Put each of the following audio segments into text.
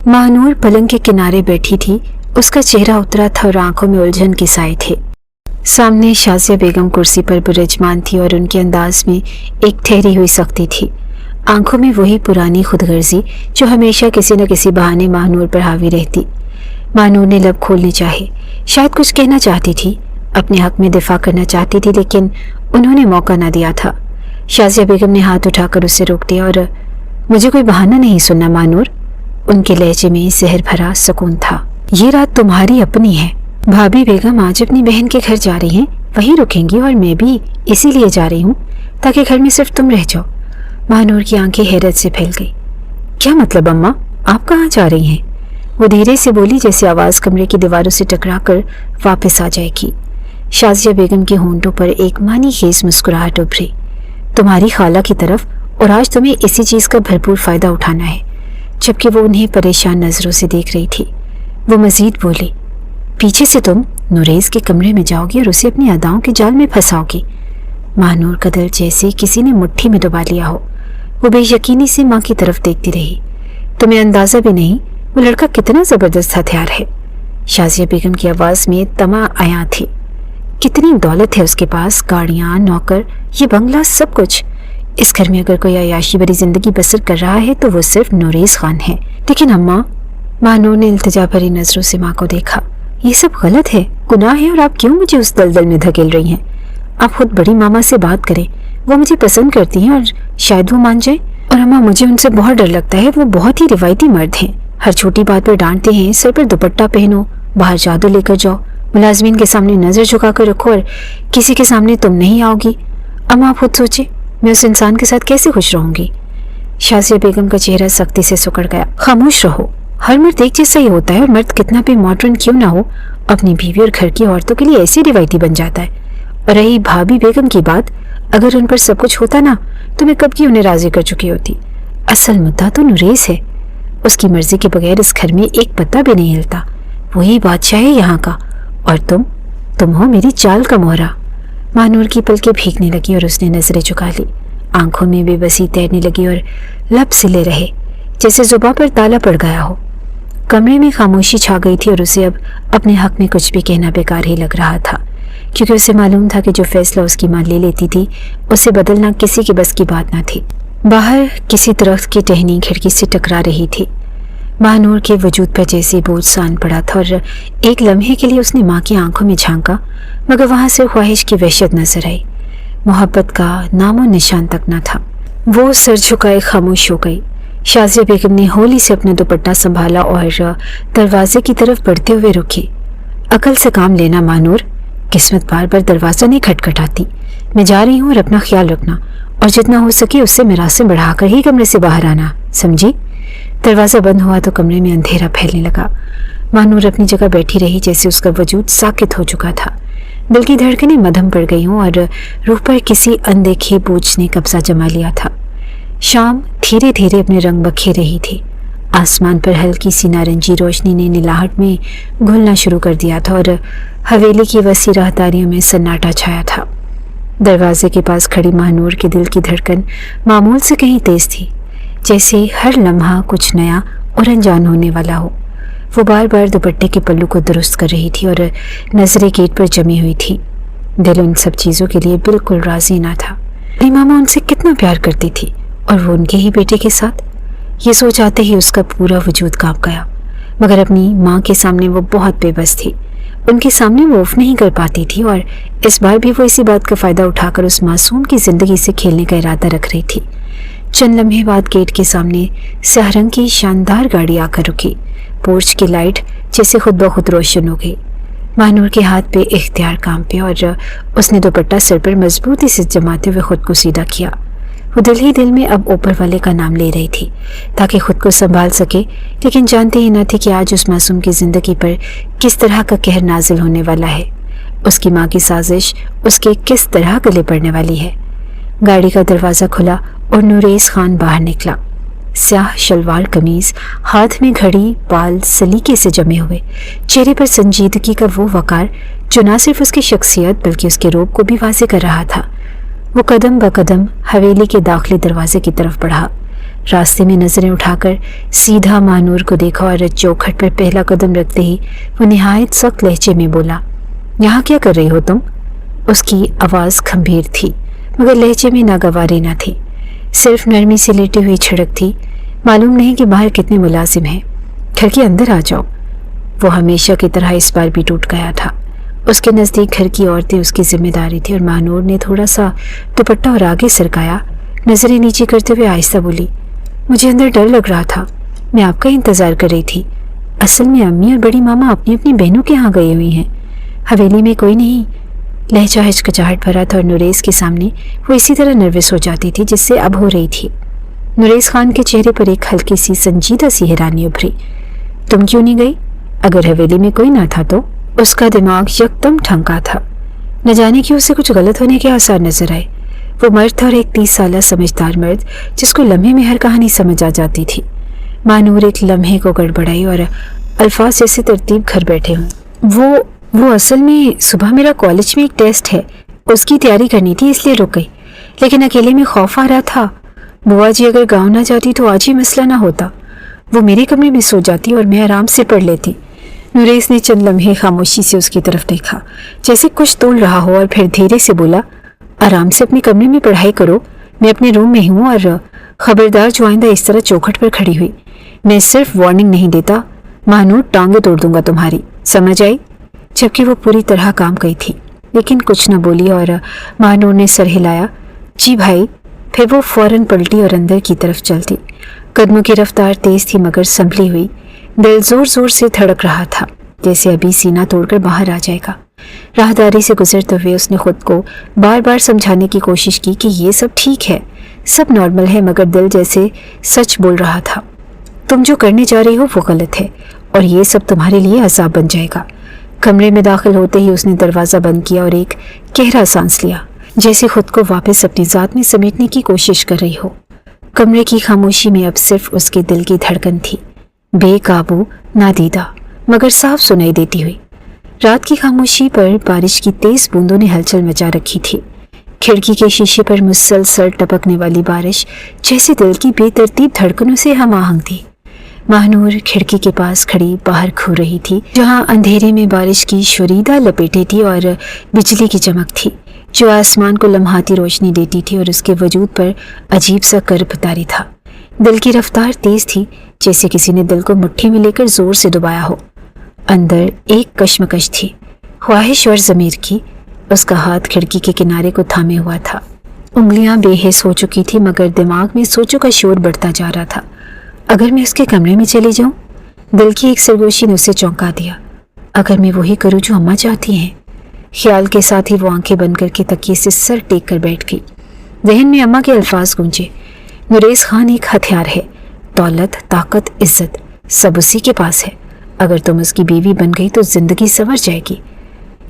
महानूर पलंग के किनारे बैठी थी। उसका चेहरा उतरा था और आंखों में उलझन के साए थे। सामने शाजिया बेगम कुर्सी पर विराजमान थी और उनके अंदाज में एक ठहरी हुई सख्ती थी। आंखों में वही पुरानी खुदगर्जी जो हमेशा किसी न किसी बहाने महानूर पर हावी रहती। महानूर ने लब खोलने चाहे, शायद कुछ कहना चाहती थी, अपने हक में दिफा करना चाहती थी, लेकिन उन्होंने मौका ना दिया था। शाजिया बेगम ने हाथ उठाकर उसे रोक दिया और मुझे कोई बहाना नहीं सुनना महानूर। उनके लहजे में जहर भरा सुकून था। ये रात तुम्हारी अपनी है। भाभी बेगम आज अपनी बहन के घर जा रही हैं, वहीं रुकेंगी और मैं भी इसीलिए जा रही हूँ ताकि घर में सिर्फ तुम रह जाओ। महानूर की आंखें हैरत से फैल गई। क्या मतलब अम्मा, आप कहाँ जा रही हैं? वो धीरे से बोली, जैसे आवाज कमरे की दीवारों से टकराकर वापस आ जाएगी। शाजिया बेगम के होंठों पर एक मानी खेज मुस्कुराहट उभरी। तुम्हारी खाला की तरफ, और आज तुम्हें इसी चीज का भरपूर फायदा उठाना है। जबकि वो उन्हें परेशान नजरों से देख रही थी, वो मजीद बोली, पीछे से तुम नुरेज के कमरे में जाओगी और उसे अपनी अदाओं के जाल में फंसाओगी। महानूर का दिल जैसे किसी ने मुट्ठी में दबा लिया हो। वो बेयकीनी से माँ की तरफ देखती रही। तुम्हें अंदाजा भी नहीं वो लड़का कितना जबरदस्त हथियार है। शाजिया बेगम की आवाज में तमा आया थी। कितनी दौलत है उसके पास, गाड़ियां, नौकर, ये बंगला, सब कुछ। इस घर में अगर कोई अयाशी भरी जिंदगी बसर कर रहा है तो वो सिर्फ नुरेज खान है। लेकिन अम्मा, महानूर ने इल्तिजा भरी नजरों से माँ को देखा, ये सब गलत है, गुनाह है, और आप क्यों मुझे उस दलदल में धकेल रही हैं? आप खुद बड़ी मामा से बात करें, वो मुझे पसंद करती हैं और शायद वो मान जाए। और अम्मा, मुझे उनसे बहुत डर लगता है। वो बहुत ही रिवायती मर्द हैं, हर छोटी बात पर डांटते हैं। सर पर दुपट्टा पहनो, बाहर जादू लेकर जाओ, मुलाजमीन के सामने नजर झुका कर रखो और किसी के सामने तुम नहीं आओगी। अम्मा, आप खुद सोचे, मैं उस इंसान के साथ कैसे खुश रहूंगी? शाजिया बेगम का चेहरा सख्ती से सिकुड़ गया। खामोश रहो, हर मर्द एक जैसा ही होता है, और मर्द कितना भी मॉडर्न क्यों ना हो, अपनी बीवी और घर की औरतों के लिए ऐसे रिवायती बन जाता है। और रही भाभी बेगम की बात, अगर उन पर सब कुछ होता ना तो मैं कब की उन्हें राजी कर चुकी होती। असल मुद्दा तो नुरेज है, उसकी मर्जी के बगैर इस घर में एक पत्ता भी नहीं हिलता। वही बादशाह है यहाँ का, और तुम हो मेरी चाल का मोहरा। महानूर की पलकें भीगने लगी और उसने नजरें झुका ली। आंखों में बेबसी तैरने लगी और लब सिले रहे जैसे जुबां पर ताला पड़ गया हो। कमरे में खामोशी छा गई थी और उसे अब अपने हक में कुछ भी कहना बेकार ही लग रहा था, क्योंकि उसे मालूम था कि जो फैसला उसकी मां ले लेती थी उसे बदलना किसी के बस की बात न थी। बाहर किसी दरख्त की टहनी खिड़की से टकरा रही थी। महानूर के वजूद पर जैसे बोझ सान पड़ा था और एक लम्हे के लिए उसने माँ की आंखों में झांका, मगर वहां से ख्वाहिश की वहशत नजर आई। मोहब्बत का नामो निशान तक न था। वो सर झुकाए खामोश हो गई। शाजिया बेगम ने होली से अपना दुपट्टा संभाला और दरवाजे की तरफ बढ़ते हुए रुकी। अकल से काम लेना महानूर, किस्मत बार बार दरवाजा नहीं खटखटाती। मैं जा रही हूँ और अपना ख्याल रखना, और जितना हो सके उससे मिरासें बढ़ाकर ही कमरे से बाहर आना, समझी? दरवाजा बंद हुआ तो कमरे में अंधेरा फैलने लगा। महानूर अपनी जगह बैठी रही जैसे उसका वजूद साकित हो चुका था। दिल की धड़कनें मद्धम पड़ गई हों और रूह पर किसी अनदेखी बोझ ने कब्जा जमा लिया था। शाम धीरे धीरे अपने रंग बखे रही थी। आसमान पर हल्की सी नारंगी रोशनी ने नीलाहट में घुलना शुरू कर दिया था और हवेली की वसी राहदारियों में सन्नाटा छाया था। दरवाजे के पास खड़ी महानूर के दिल की धड़कन मामूल से कहीं तेज थी, जैसे हर लम्हा कुछ नया और अनजान होने वाला हो। वो बार बार दुपट्टे के पल्लू को दुरुस्त कर रही थी और नजरें गेट पर जमी हुई थी। दिल उन सब चीज़ों के लिए बिल्कुल राजी ना था। मेरी मामा उनसे कितना प्यार करती थी और वो उनके ही बेटे के साथ। ये सोच आते ही उसका पूरा वजूद कांप गया, मगर अपनी माँ के सामने वो बहुत बेबस थी। उनके सामने वो उफ नहीं कर पाती थी और इस बार भी वो इसी बात का फ़ायदा उठाकर उस मासूम की ज़िंदगी से खेलने का इरादा रख रही थी। चंद लम्हे बाद गेट के सामने सहरंग की शानदार गाड़ी आकर रुकी। पोर्च की लाइट जैसे खुद ब खुद रोशन हो गई। महानूर के हाथ पे इख्तियार काम पे और उसने दुपट्टा सिर पर मजबूती से जमाते हुए खुद को सीधा किया। वो दिल ही दिल में अब ऊपर वाले का नाम ले रही थी ताकि खुद को संभाल सके, लेकिन जानती ही न थी कि आज उस मासूम की जिंदगी पर किस तरह का कहर नाजिल होने वाला है। उसकी माँ की साजिश उसके किस तरह गले पड़ने वाली है। गाड़ी का दरवाज़ा खुला और नुरेज खान बाहर निकला। स्याह शलवार कमीज, हाथ में घड़ी, बाल सलीके से जमे हुए, चेहरे पर संजीदगी का वो वकार जो न सिर्फ उसकी शख्सियत बल्कि उसके रूप को भी वाज़ेह कर रहा था। वो कदम ब कदम हवेली के दाखिली दरवाजे की तरफ बढ़ा। रास्ते में नजरें उठाकर सीधा महानूर को देखा और चौखट पर पहला कदम रखते ही वो निहायत सख्त लहजे में बोला, यहाँ क्या कर रही हो तुम? उसकी आवाज़ गंभीर थी मगर लहजे में नागवारी न थी, सिर्फ नरमी से लेटी हुई छिड़क थी। मालूम नहीं कि बाहर कितने मुलाजिम हैं। घर के अंदर आ जाओ। वो हमेशा की तरह इस बार भी टूट गया था। उसके नज़दीक घर की औरतें उसकी जिम्मेदारी थी और महानूर ने थोड़ा सा दुपट्टा और आगे सरकाया, नजरें नीचे करते हुए आहिस्ता बोली, मुझे अंदर डर लग रहा था, मैं आपका इंतज़ार कर रही थी। असल में अम्मी और बड़ी मामा अपनी अपनी बहनों के यहाँ गई हुई हैं, हवेली में कोई नहीं। लहजा हिचकिचाहट भरा था और नुरेस के सामने वो इसी तरह नर्वस हो जाती थी जिससे अब हो रही थी। नुरेस खान के चेहरे पर एक हल्की सी संजीदा सी हैरानी उभरी। तुम क्यों नहीं गई? अगर हवेली में कोई ना था तो? उसका दिमाग यकदम ठनका था। न जाने क्यों उसे कुछ गलत होने के आसार नजर आए। वो मर्द था और एक 30 साल समझदार मर्द जिसको लम्हे में हर कहानी समझ आ जाती थी। महानूर एक लम्हे को गड़बड़ाई और अल्फाज जैसे तरतीब घर बैठे हों। वो असल में सुबह मेरा कॉलेज में एक टेस्ट है, उसकी तैयारी करनी थी इसलिए रुक गई, लेकिन अकेले में खौफ आ रहा था। बुआ जी अगर गाँव ना जाती तो आज ही मसला ना होता। वो मेरे कमरे में सो जाती और मैं आराम से पढ़ लेती। नुरेस ने चंद लम्हे खामोशी से उसकी तरफ देखा, जैसे कुछ तोल रहा हो, और फिर धीरे से बोला, आराम से अपने कमरे में पढ़ाई करो, मैं अपने रूम में हूँ। और खबरदार जो आइंदा इस तरह चौखट पर खड़ी हुई, मैं सिर्फ वार्निंग नहीं देता, महानूर टांगे तोड़ दूंगा तुम्हारी, समझ आई? जबकि वो पूरी तरह काम गई थी, लेकिन कुछ न बोली और महानूर ने सर हिलाया, जी भाई। फिर वो फौरन पलटी और अंदर की तरफ चलती। कदमों की रफ्तार तेज थी मगर संभली हुई। दिल जोर जोर से धड़क रहा था, जैसे अभी सीना तोड़कर बाहर आ जाएगा। राहदारी से गुजरते हुए उसने खुद को बार बार समझाने की कोशिश की कि ये सब ठीक है, सब नॉर्मल है, मगर दिल जैसे सच बोल रहा था। तुम जो करने जा रही हो वो गलत है और ये सब तुम्हारे लिए अजाब बन जाएगा। कमरे में दाखिल होते ही उसने दरवाज़ा बंद किया और एक गहरा सांस लिया, जैसे खुद को वापस अपनी ज़ात में समेटने की कोशिश कर रही हो। कमरे की खामोशी में अब सिर्फ उसके दिल की धड़कन थी, बेकाबू, नादीदा, मगर साफ सुनाई देती हुई। रात की खामोशी पर बारिश की तेज बूंदों ने हलचल मचा रखी थी। खिड़की के शीशे पर मुसलसल टपकने वाली बारिश जैसे दिल की बेतरतीब धड़कनों से हम आहंग थी। महानूर खिड़की के पास खड़ी बाहर घूर रही थी, जहां अंधेरे में बारिश की शुरीदा लपेटें थी और बिजली की चमक थी जो आसमान को लम्हाती रोशनी देती थी और उसके वजूद पर अजीब सा कर्ब उतारी था। दिल की रफ्तार तेज थी, जैसे किसी ने दिल को मुट्ठी में लेकर जोर से दबाया हो। अंदर एक कश्मकश थी, ख्वाहिश और ज़मीर की। उसका हाथ खिड़की के किनारे को थामे हुआ था। उंगलियां बेहिस हो चुकी थी मगर दिमाग में सोचों का शोर बढ़ता जा रहा था। अगर मैं उसके कमरे में चली जाऊं? दिल की एक सरगोशी ने उसे चौंका दिया। अगर मैं वही करूं जो अम्मा चाहती हैं? ख्याल के साथ ही वो आंखें बंद करके तकिए से सर टेक कर बैठ गई। जहन में अम्मा के अल्फाज गूंजे, नुरेस खान एक हथियार है, दौलत, ताकत, इज्जत सब उसी के पास है। अगर तुम उसकी बीवी बन गई तो जिंदगी संवर जाएगी।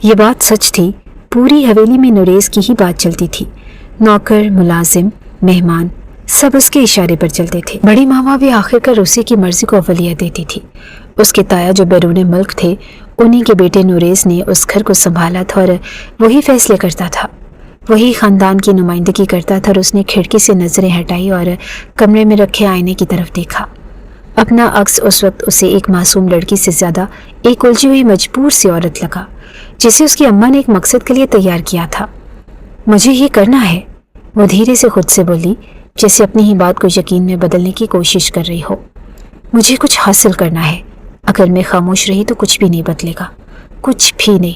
ये बात सच थी। पूरी हवेली में नुरेस की ही बात चलती थी। नौकर, मुलाजिम, मेहमान सब उसके इशारे पर चलते थे। बड़ी मामा भी आखिरकार उसी की मर्जी को अवलियत देती थी। उसके ताया जो बैरून मुल्क थे, उन्हीं के बेटे नुरेस ने उस घर को संभाला था और वही फैसले करता था, वही खानदान की नुमाइंदगी करता था। और उसने खिड़की से नजरें हटाई और कमरे में रखे आईने की तरफ देखा। अपना अक्स उस वक्त उसे एक मासूम लड़की से ज्यादा एक उलझी हुई मजबूर सी औरत लगा, जिसे उसकी अम्मा ने एक मकसद के लिए तैयार किया था। मुझे ये करना है, वो धीरे से खुद से बोली, जैसे अपनी ही बात को यकीन में बदलने की कोशिश कर रही हो। मुझे कुछ हासिल करना है। अगर मैं खामोश रही तो कुछ भी नहीं बदलेगा, कुछ भी नहीं।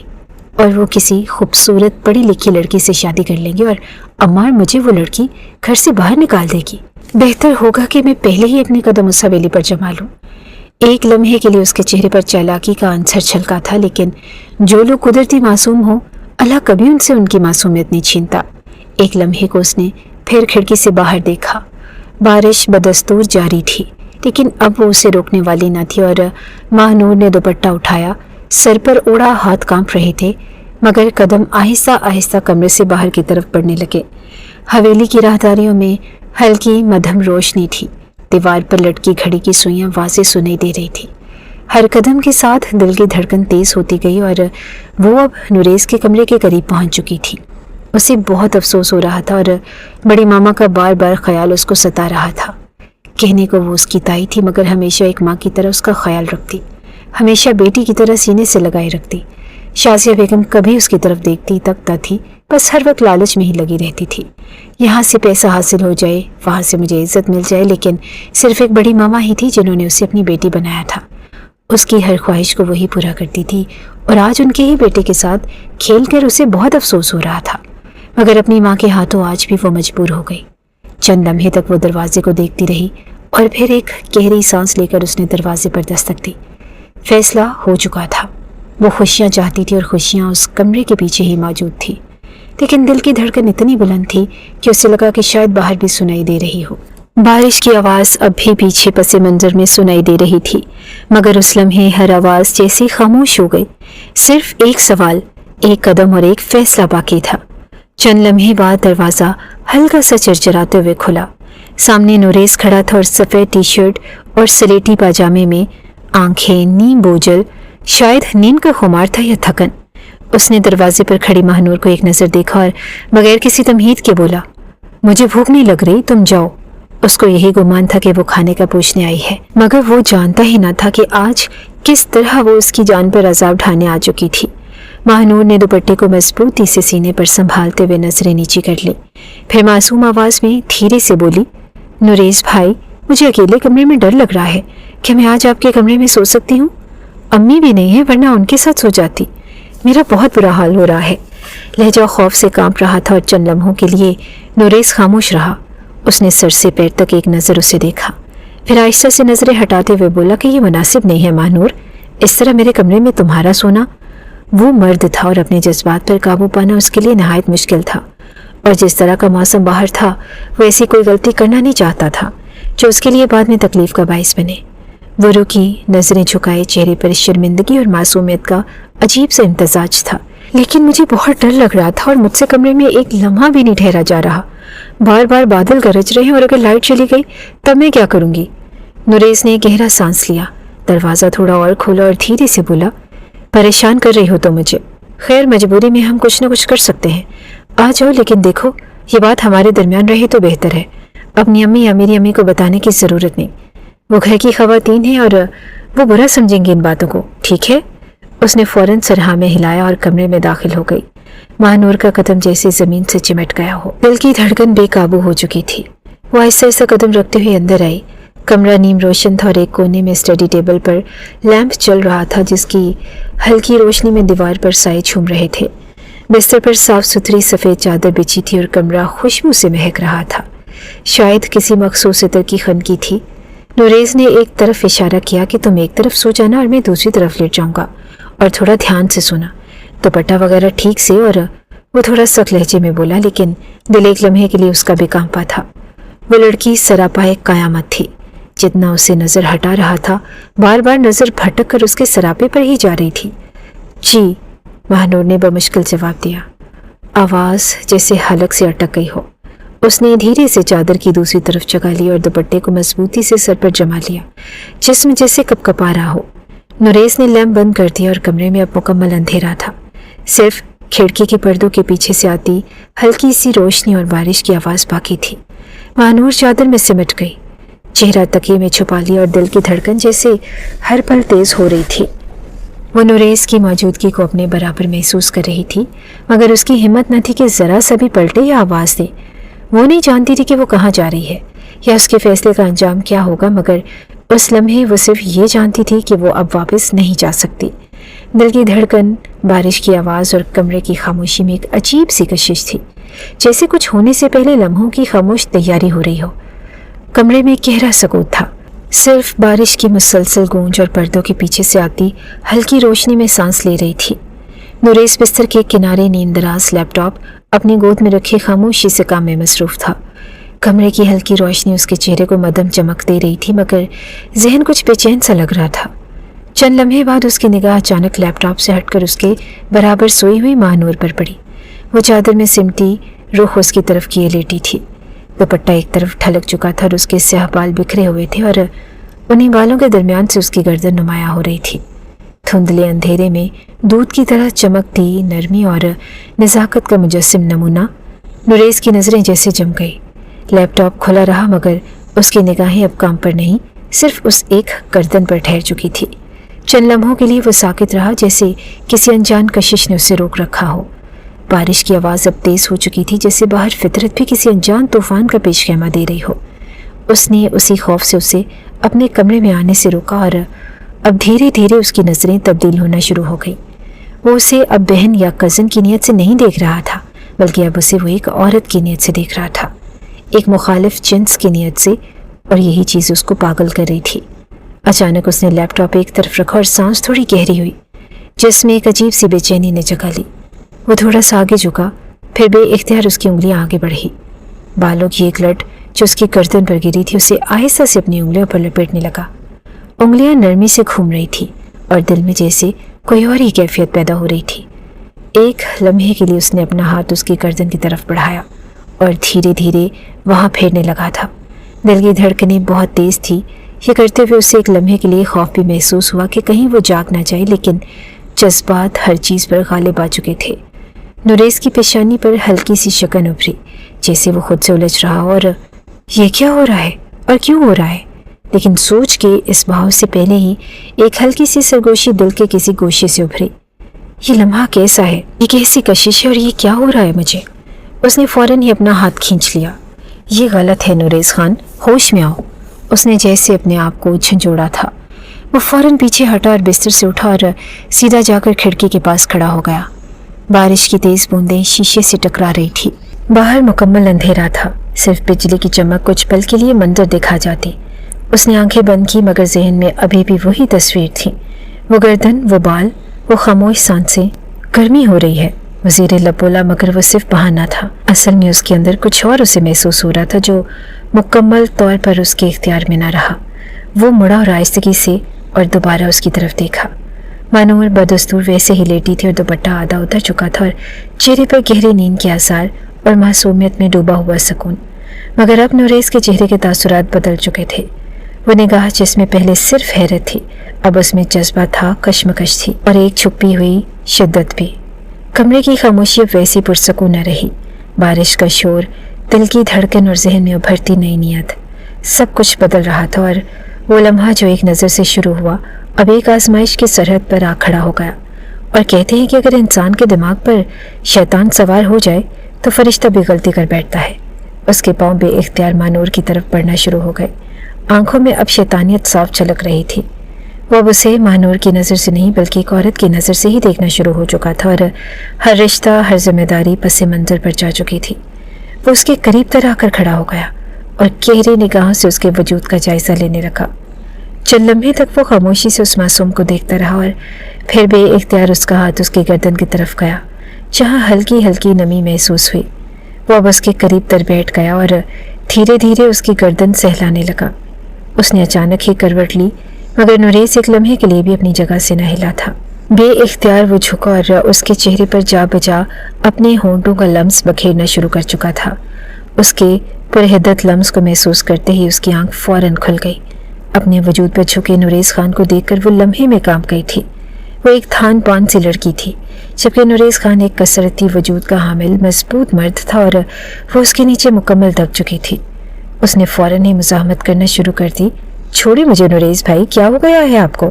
और वो किसी खूबसूरत पढ़ी लिखी लड़की से शादी कर लेंगे और अम्मा मुझे वो लड़की घर से बाहर निकाल देगी। बेहतर होगा कि मैं पहले ही अपने कदम उस हवेली पर जमा लूं। एक लम्हे के लिए उसके चेहरे पर चालाकी का आंसर छलका था, लेकिन जो लोग कुदरती मासूम हो, अल्लाह कभी उनसे उनकी मासूमियत नहीं छीनता। एक लम्हे को उसने फिर खिड़की से बाहर देखा। बारिश बदस्तूर जारी थी, लेकिन अब वो उसे रोकने वाली न थी। और महानूर ने दुपट्टा उठाया, सर पर ओढ़ा हाथ कांप रहे थे, मगर कदम आहिस्ता आहिस्ता कमरे से बाहर की तरफ बढ़ने लगे। हवेली की राहदारियों में हल्की मध्यम रोशनी थी। दीवार पर लटकी घड़ी की सुइयां वाज़ेह सुनाई दे रही थी। हर कदम के साथ दिल की धड़कन तेज होती गई और वो अब नुरेस के कमरे के करीब पहुंच चुकी थी। उसे बहुत अफसोस हो रहा था और बड़ी मामा का बार बार ख्याल उसको सता रहा था। कहने को वो उसकी ताई थी, मगर हमेशा एक माँ की तरह उसका ख्याल रखती, हमेशा बेटी की तरह सीने से लगाए रखती। शाजिया बेगम कभी उसकी तरफ देखती तक न थी, बस हर वक्त लालच में ही लगी रहती थी। यहाँ से पैसा हासिल हो जाए, वहाँ से मुझे इज्जत मिल जाए, लेकिन सिर्फ एक बड़ी मामा ही थी जिन्होंने उसे अपनी बेटी बनाया था। उसकी हर ख्वाहिश को वही पूरा करती थी और आज उनके ही बेटे के साथ खेलकर उसे बहुत अफसोस हो रहा था, मगर अपनी माँ के हाथों आज भी वो मजबूर हो गई। चंद लम्हे तक वो दरवाजे को देखती रही और फिर एक गहरी सांस लेकर उसने दरवाजे पर दस्तक दी। फैसला हो चुका था, वो खुशियाँ चाहती थी और खुशियाँ उस कमरे के पीछे ही मौजूद थी, लेकिन दिल की धड़कन इतनी बुलंद थी कि उसे लगा कि शायद बाहर भी सुनाई दे रही हो। बारिश की आवाज़ अब भी पीछे पसे मंजर में सुनाई दे रही थी, मगर उस लम्हे हर आवाज़ जैसी खामोश हो गई। सिर्फ एक सवाल, एक कदम और एक फैसला बाकी था। चंद लम्हे बाद दरवाज़ा हल्का सा चरचराते हुए खुला। सामने नूरेस खड़ा था और सफ़ेद टी शर्ट और सलेटी पाजामे में, आंखें नीम बोझल, शायद नींद का खुमार था या थकन। उसने दरवाजे पर खड़ी महानूर को एक नज़र देखा और बगैर किसी तमहीद के बोला, मुझे भूख नहीं लग रही, तुम जाओ। उसको यही गुमान था कि वो खाने का पूछने आई है, मगर वो जानता ही ना था कि आज किस तरह वो उसकी जान पर अजाब ढाने आ चुकी थी। महानूर ने दुपट्टे को मजबूती से सीने पर संभालते हुए नजरें नीची कर ली, फिर मासूम आवाज में धीरे से बोली, नूरेस भाई, मुझे अकेले कमरे में डर लग रहा है। क्या मैं आज आपके कमरे में सो सकती हूँ? अम्मी भी नहीं है, वरना उनके साथ सो जाती। मेरा बहुत बुरा हाल हो रहा है। लहजा खौफ से कांप रहा था और चंद लम्हों के लिए नूरेस खामोश रहा। उसने सर से पैर तक एक नज़र उसे देखा, फिर आहिस्ता से नजरें हटाते हुए बोला कि ये मुनासिब नहीं है महानूर, इस तरह मेरे कमरे में तुम्हारा सोना। वो मर्द था और अपने जज्बात पर काबू पाना उसके लिए नहायत मुश्किल था, और जिस तरह का मौसम बाहर था वो ऐसी कोई गलती करना नहीं चाहता था जो उसके लिए बाद में तकलीफ का बाइस बने। वो रुकी, नजरें झुकाए, चेहरे पर शर्मिंदगी और मासूमियत का अजीब सा इम्तजाज था। लेकिन मुझे बहुत डर लग रहा था और मुझसे कमरे में एक लम्हा भी नहीं ठहरा जा रहा। बार बार बादल गरज रहे हैं और अगर लाइट चली गई तब मैं क्या करूंगी? नूरेस ने गहरा सांस लिया, दरवाज़ा थोड़ा और खोला और धीरे से बोला, परेशान कर रही हो तो मुझे। खैर, मजबूरी में हम कुछ न कुछ कर सकते हैं, आ जाओ। लेकिन देखो, ये बात हमारे दरमियान रहे तो बेहतर है। अपनी अम्मी या मेरी अम्मी को बताने की ज़रूरत नहीं, वो घर की ख़वातीन है और वो बुरा समझेंगी इन बातों को, ठीक है? उसने फ़ौरन सरहा में हिलाया और कमरे में दाखिल हो गई। महानूर का कदम जैसे ज़मीन से चिमट गया हो। दिल की धड़कन बेकाबू हो चुकी थी। वो आहिस्ता आहिस्ता कदम रखते हुए अंदर आई। कमरा नीम रोशन था और एक कोने में स्टडी टेबल पर लैंप चल रहा था, जिसकी हल्की रोशनी में दीवार पर साए छूम रहे थे। बिस्तर पर साफ सुथरी सफ़ेद चादर बिछी थी और कमरा खुशबू से महक रहा था, शायद किसी मखसूस इत्र की खनकी थी। नूरेस ने एक तरफ इशारा किया कि तुम एक तरफ सो जाना और मैं दूसरी तरफ लेट जाऊंगा, और थोड़ा ध्यान से सोना, दुपट्टा वगैरह ठीक से। और वो थोड़ा सख्त लहजे में बोला, लेकिन दिल एक लम्हे के लिए उसका बेकांपा था। वो लड़की सरापाए कयामत थी। जितना उसे नज़र हटा रहा था, बार बार नज़र भटक कर उसके सरापे पर ही जा रही थी। जी, महानूर ने बमुश्किल जवाब दिया, आवाज़ जैसे हलक से अटक गई हो। उसने धीरे से चादर की दूसरी तरफ जगा ली और दुपट्टे को मजबूती से सर पर जमा लिया, जिस्म जैसे कपकपा रहा हो। नूरेस ने लैंप बंद कर दिया और कमरे में अब मुकम्मल अंधेरा था। सिर्फ खिड़की के पर्दों के पीछे से आती हल्की सी रोशनी और बारिश की आवाज़ बाकी थी। महानूर चादर में सिमट गई, चेहरा तकिए में छुपा लिया और दिल की धड़कन जैसे हर पल तेज हो रही थी। वो नूरेस की मौजूदगी को अपने बराबर महसूस कर रही थी, मगर उसकी हिम्मत न थी कि ज़रा सा भी पलटे या आवाज़ दे। वो नहीं जानती थी कि वो कहाँ जा रही है या उसके फैसले का अंजाम क्या होगा, मगर उस लम्हे वो सिर्फ ये जानती थी कि वो अब वापस नहीं जा सकती। दिल की धड़कन, बारिश की आवाज़ और कमरे की खामोशी में एक अजीब सी कशिश थी, जैसे कुछ होने से पहले लम्हों की खामोश तैयारी हो रही हो। कमरे में गहरा सकूत था, सिर्फ बारिश की मुसलसल गूंज और पर्दों के पीछे से आती हल्की रोशनी में सांस ले रही थी। नूरेस बिस्तर के किनारे नींदराज लैपटॉप अपनी गोद में रखे खामोशी से काम में मसरूफ था। कमरे की हल्की रोशनी उसके चेहरे को मदम चमक दे रही थी, मगर जहन कुछ बेचैन सा लग रहा था। चंद लम्हे बाद उसकी निगाह अचानक लैपटॉप से हटकर उसके बराबर सोई हुई महानूर पर पड़ी। वो चादर में सिमटी रुख उसकी तरफ किए लेटी थी। दुपट्टा एक तरफ ठलक चुका था और उसके स्याह बाल बिखरे हुए थे और उन्हीं बालों के दरमियान से उसकी गर्दन नुमाया हो रही थी। धुंधले अंधेरे में दूध की तरह चमकती नरमी और नज़ाकत का मुजस्सिम नमूना। नूरेस की नज़रें जैसे जम गई। लैपटॉप खुला रहा, मगर اس کی نگاہیں اب کام پر نہیں صرف اس ایک گردن پر ٹھہر چکی تھی۔ چند لمحوں کے لیے وہ ساکت رہا، جیسے کسی انجان کشش نے اسے روک رکھا ہو۔ بارش کی آواز اب تیز ہو چکی تھی، جیسے باہر فطرت بھی کسی انجان طوفان کا پیش خیمہ دے رہی ہو۔ اس نے اسی خوف سے اسے اپنے کمرے میں آنے سے روکا اور اب دھیرے دھیرے اس کی نظریں تبدیل ہونا شروع ہو گئی۔ وہ اسے اب بہن یا کزن کی نیت سے نہیں دیکھ رہا تھا، بلکہ اب اسے وہ ایک عورت کی نیت سے دیکھ رہا تھا، ایک مخالف جنس کی نیت سے، اور یہی چیز اس کو پاگل کر رہی تھی۔ اچانک اس نے لیپ ٹاپ ایک طرف رکھا اور سانس تھوڑی گہری ہوئی، جس میں ایک عجیب سی بے چینی نے جگہ لی۔ وہ تھوڑا سا آگے جھکا، پھر بے اختیار اس کی انگلیاں آگے بڑھی۔ بالوں کی ایک لٹ جو اس کی گردن پر گری تھی اسے آہستہ سے اپنی انگلیوں پر لپیٹنے لگا۔ انگلیاں نرمی سے گھوم رہی تھی اور دل میں جیسے کوئی اور ہی کیفیت پیدا ہو رہی تھی۔ ایک لمحے کے لیے اس نے اپنا ہاتھ اس کی گردن کی طرف بڑھایا اور دھیرے دھیرے وہاں پھیرنے لگا تھا۔ دل کی دھڑکنیں بہت تیز تھی۔ یہ کرتے ہوئے اسے ایک لمحے کے لیے خوف بھی محسوس ہوا کہ کہیں وہ جاگ نہ جائے، لیکن جذبات ہر چیز پر غالب آ چکے تھے۔ نوریز کی پیشانی پر ہلکی سی شکن ابھری، جیسے وہ خود سے الجھ رہا اور یہ کیا ہو رہا ہے اور کیوں ہو رہا ہے، لیکن سوچ کے اس بہاؤ سے پہلے ہی ایک ہلکی سی سرگوشی دل کے کسی گوشے سے ابھری۔ یہ لمحہ کیسا ہے، یہ کیسی کشش ہے اور یہ کیا ہو رہا ہے مجھے؟ اس نے فوراً ہی اپنا ہاتھ کھینچ لیا۔ یہ غلط ہے نوریز خان، ہوش میں آؤ۔ اس نے جیسے اپنے آپ کو جھنجھوڑا تھا۔ وہ فوراً پیچھے ہٹا اور بستر سے اٹھا اور سیدھا جا کر کھڑکی کے پاس کھڑا ہو گیا۔ بارش کی تیز بوندیں شیشے سے ٹکرا رہی تھی۔ باہر مکمل اندھیرا تھا، صرف بجلی کی چمک کچھ پل کے لیے منظر دکھا جاتی۔ اس نے آنکھیں بند کی، مگر ذہن میں ابھی بھی وہی تصویر تھی، وہ گردن، وہ بال، وہ خاموش سانسیں۔ گرمی ہو رہی ہے، وہ زیر لب بولا، مگر وہ صرف بہانہ تھا۔ اصل میں اس کے اندر کچھ اور اسے محسوس ہو رہا تھا جو مکمل طور پر اس کے اختیار میں نہ رہا۔ وہ مڑا اور آہستگی سے اور دوبارہ اس کی طرف دیکھا۔ مانور بدستور ویسے ہی لیٹی تھی اور دوپٹہ آدھا اتر چکا تھا اور چہرے پر گہری نیند کے آثار اور معصومیت میں ڈوبا ہوا سکون، مگر اب نوریز کے چہرے کے تاثرات بدل چکے تھے۔ وہ نگاہ جس میں پہلے صرف حیرت تھی، اب اس میں جذبہ تھا، کشمکش تھی اور ایک چھپی ہوئی شدت بھی۔ کمرے کی خاموشی اب ویسی پرسکون نہ رہی۔ بارش کا شور، دل کی دھڑکن اور ذہن میں ابھرتی نئی نیت، سب کچھ بدل رہا تھا، اور وہ لمحہ جو ایک نظر سے شروع ہوا اب ایک آزمائش کی سرحد پر آ کھڑا ہو گیا۔ اور کہتے ہیں کہ اگر انسان کے دماغ پر شیطان سوار ہو جائے تو فرشتہ بھی غلطی کر بیٹھتا ہے۔ اس کے پاؤں بے اختیار مانور کی طرف بڑھنا شروع ہو گئے۔ آنکھوں میں اب شیطانیت صاف چھلک رہی تھی۔ وہ اب اسے مانور کی نظر سے نہیں بلکہ ایک عورت کی نظر سے ہی دیکھنا شروع ہو چکا تھا، اور ہر رشتہ، ہر ذمہ داری پس منظر پر جا چکی تھی۔ وہ اس کے قریب تر آ کر کھڑا ہو گیا اور گہری نگاہوں سے اس کے وجود کا جائزہ لینے لگا۔ چند لمحے تک وہ خاموشی سے اس معصوم کو دیکھتا رہا، اور پھر بے اختیار اس کا ہاتھ اس کی گردن کی طرف گیا جہاں ہلکی ہلکی نمی محسوس ہوئی۔ وہ اب اس کے قریب تر بیٹھ گیا اور دھیرے دھیرے اس کی گردن سہلانے لگا۔ اس نے اچانک ہی کروٹ لی، مگر نوریز ایک لمحے کے لیے بھی اپنی جگہ سے نہ ہلا تھا۔ بے اختیار وہ جھکا اور اس کے چہرے پر جا بجا اپنے ہونٹوں کا لمس بکھیرنا شروع کر چکا تھا۔ اس کے پرحدت لمس کو محسوس کرتے ہی اس کی آنکھ فوراً کھل گئی۔ اپنے وجود پر جھکے نوریز خان کو دیکھ کر وہ لمحے میں کانپ گئی تھی۔ وہ ایک تھان پان سی لڑکی تھی، جبکہ نوریز خان ایک کثرتی وجود کا حامل مضبوط مرد تھا اور وہ اس کے نیچے مکمل دب چکی تھی۔ اس نے فوراً ہی مزاحمت کرنا شروع کر دی، چھوڑی مجھے نوریز بھائی، کیا ہو گیا ہے آپ کو؟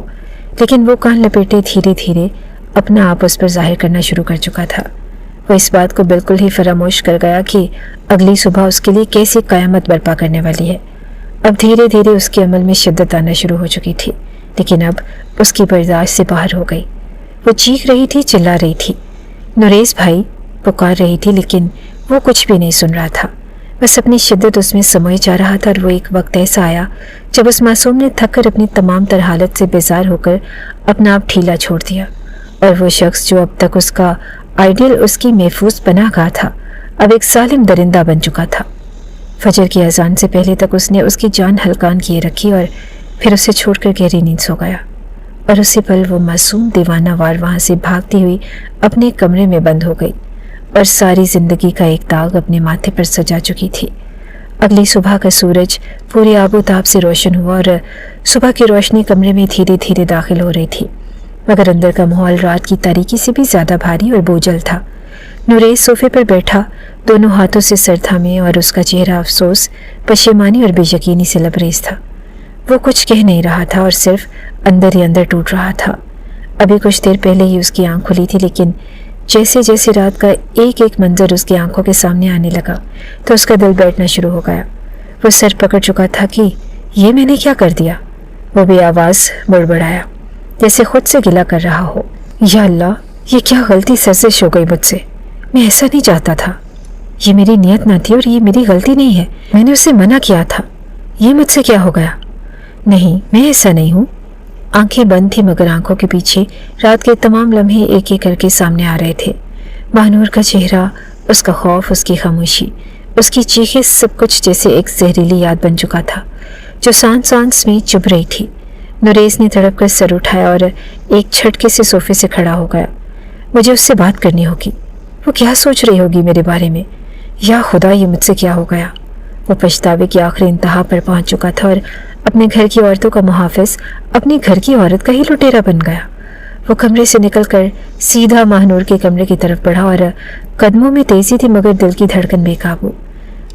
لیکن وہ کان لپیٹے دھیرے دھیرے اپنا آپ اس پر ظاہر کرنا شروع کر چکا تھا۔ وہ اس بات کو بالکل ہی فراموش کر گیا کہ اگلی صبح اس کے لیے کیسی قیامت برپا کرنے والی ہے۔ اب دھیرے دھیرے اس کے عمل میں شدت آنا شروع ہو چکی تھی، لیکن اب اس کی برداشت سے باہر ہو گئی۔ وہ چیخ رہی تھی، چلا رہی تھی، نوریز بھائی پکار رہی تھی، لیکن وہ کچھ بھی نہیں سن رہا تھا۔ بس اپنی شدت اس میں سموئے جا رہا تھا، اور وہ ایک وقت ایسا آیا جب اس معصوم نے تھک کر اپنی تمام تر حالت سے بیزار ہو کر اپنا آپ ڈھیلا چھوڑ دیا، اور وہ شخص جو اب تک اس کا آئیڈیل، اس کی محفوظ پناہ گاہ تھا، اب ایک ظالم درندہ بن چکا تھا۔ فجر کی اذان سے پہلے تک اس نے اس کی جان ہلکان کیے رکھی اور پھر اسے چھوڑ کر گہری نیند سو گیا، اور اسی پل وہ معصوم دیوانہ وار وہاں سے بھاگتی ہوئی اپنے کمرے میں بند ہو گئی اور ساری زندگی کا ایک داغ اپنے ماتھے پر سجا چکی تھی۔ اگلی صبح کا سورج پورے آب و تاب سے روشن ہوا اور صبح کی روشنی کمرے میں دھیرے دھیرے داخل ہو رہی تھی، مگر اندر کا ماحول رات کی تاریکی سے بھی زیادہ بھاری اور بوجھل تھا۔ नुरेज सोफे पर बैठा दोनों हाथों से सर थामे और उसका चेहरा अफसोस, पशेमानी और बेयकीनी से लबरेज था। वो कुछ कह नहीं रहा था और सिर्फ अंदर ही अंदर टूट रहा था। अभी कुछ देर पहले ही उसकी आंख खुली थी, लेकिन जैसे जैसे रात का एक एक मंजर उसकी आंखों के सामने आने लगा तो उसका दिल बैठना शुरू हो गया। वो सर पकड़ चुका था कि ये मैंने क्या कर दिया। वो भी आवाज़ बड़बड़ाया जैसे खुद से गिला कर रहा हो, या अल्लाह, ये क्या गलती सरजिश हो गई मुझसे। मैं ऐसा नहीं चाहता था, ये मेरी नीयत ना थी और ये मेरी गलती नहीं है। मैंने उसे मना किया था, ये मुझसे क्या हो गया। नहीं, मैं ऐसा नहीं हूँ। आंखें बंद थी मगर आंखों के पीछे रात के तमाम लम्हे एक एक करके सामने आ रहे थे। महानूर का चेहरा, उसका खौफ, उसकी खामोशी, उसकी चीखें, सब कुछ जैसे एक जहरीली याद बन चुका था जो सांस सांस में चुभ रही थी। नुरेज ने तड़प कर सर उठाया और एक झटके से सोफे से खड़ा हो गया। मुझे उससे बात करनी होगी। वो क्या सोच रही होगी मेरे बारे में। या खुदा, ये मुझसे क्या हो गया। वो पछतावे की आखिरी इंतहा पर पहुंच चुका था और अपने घर की औरतों का मुहाफिज अपनी घर की औरत का ही लुटेरा बन गया। वो कमरे से निकलकर सीधा महानूर के कमरे की तरफ बढ़ा और कदमों में तेजी थी मगर दिल की धड़कन बेकाबू।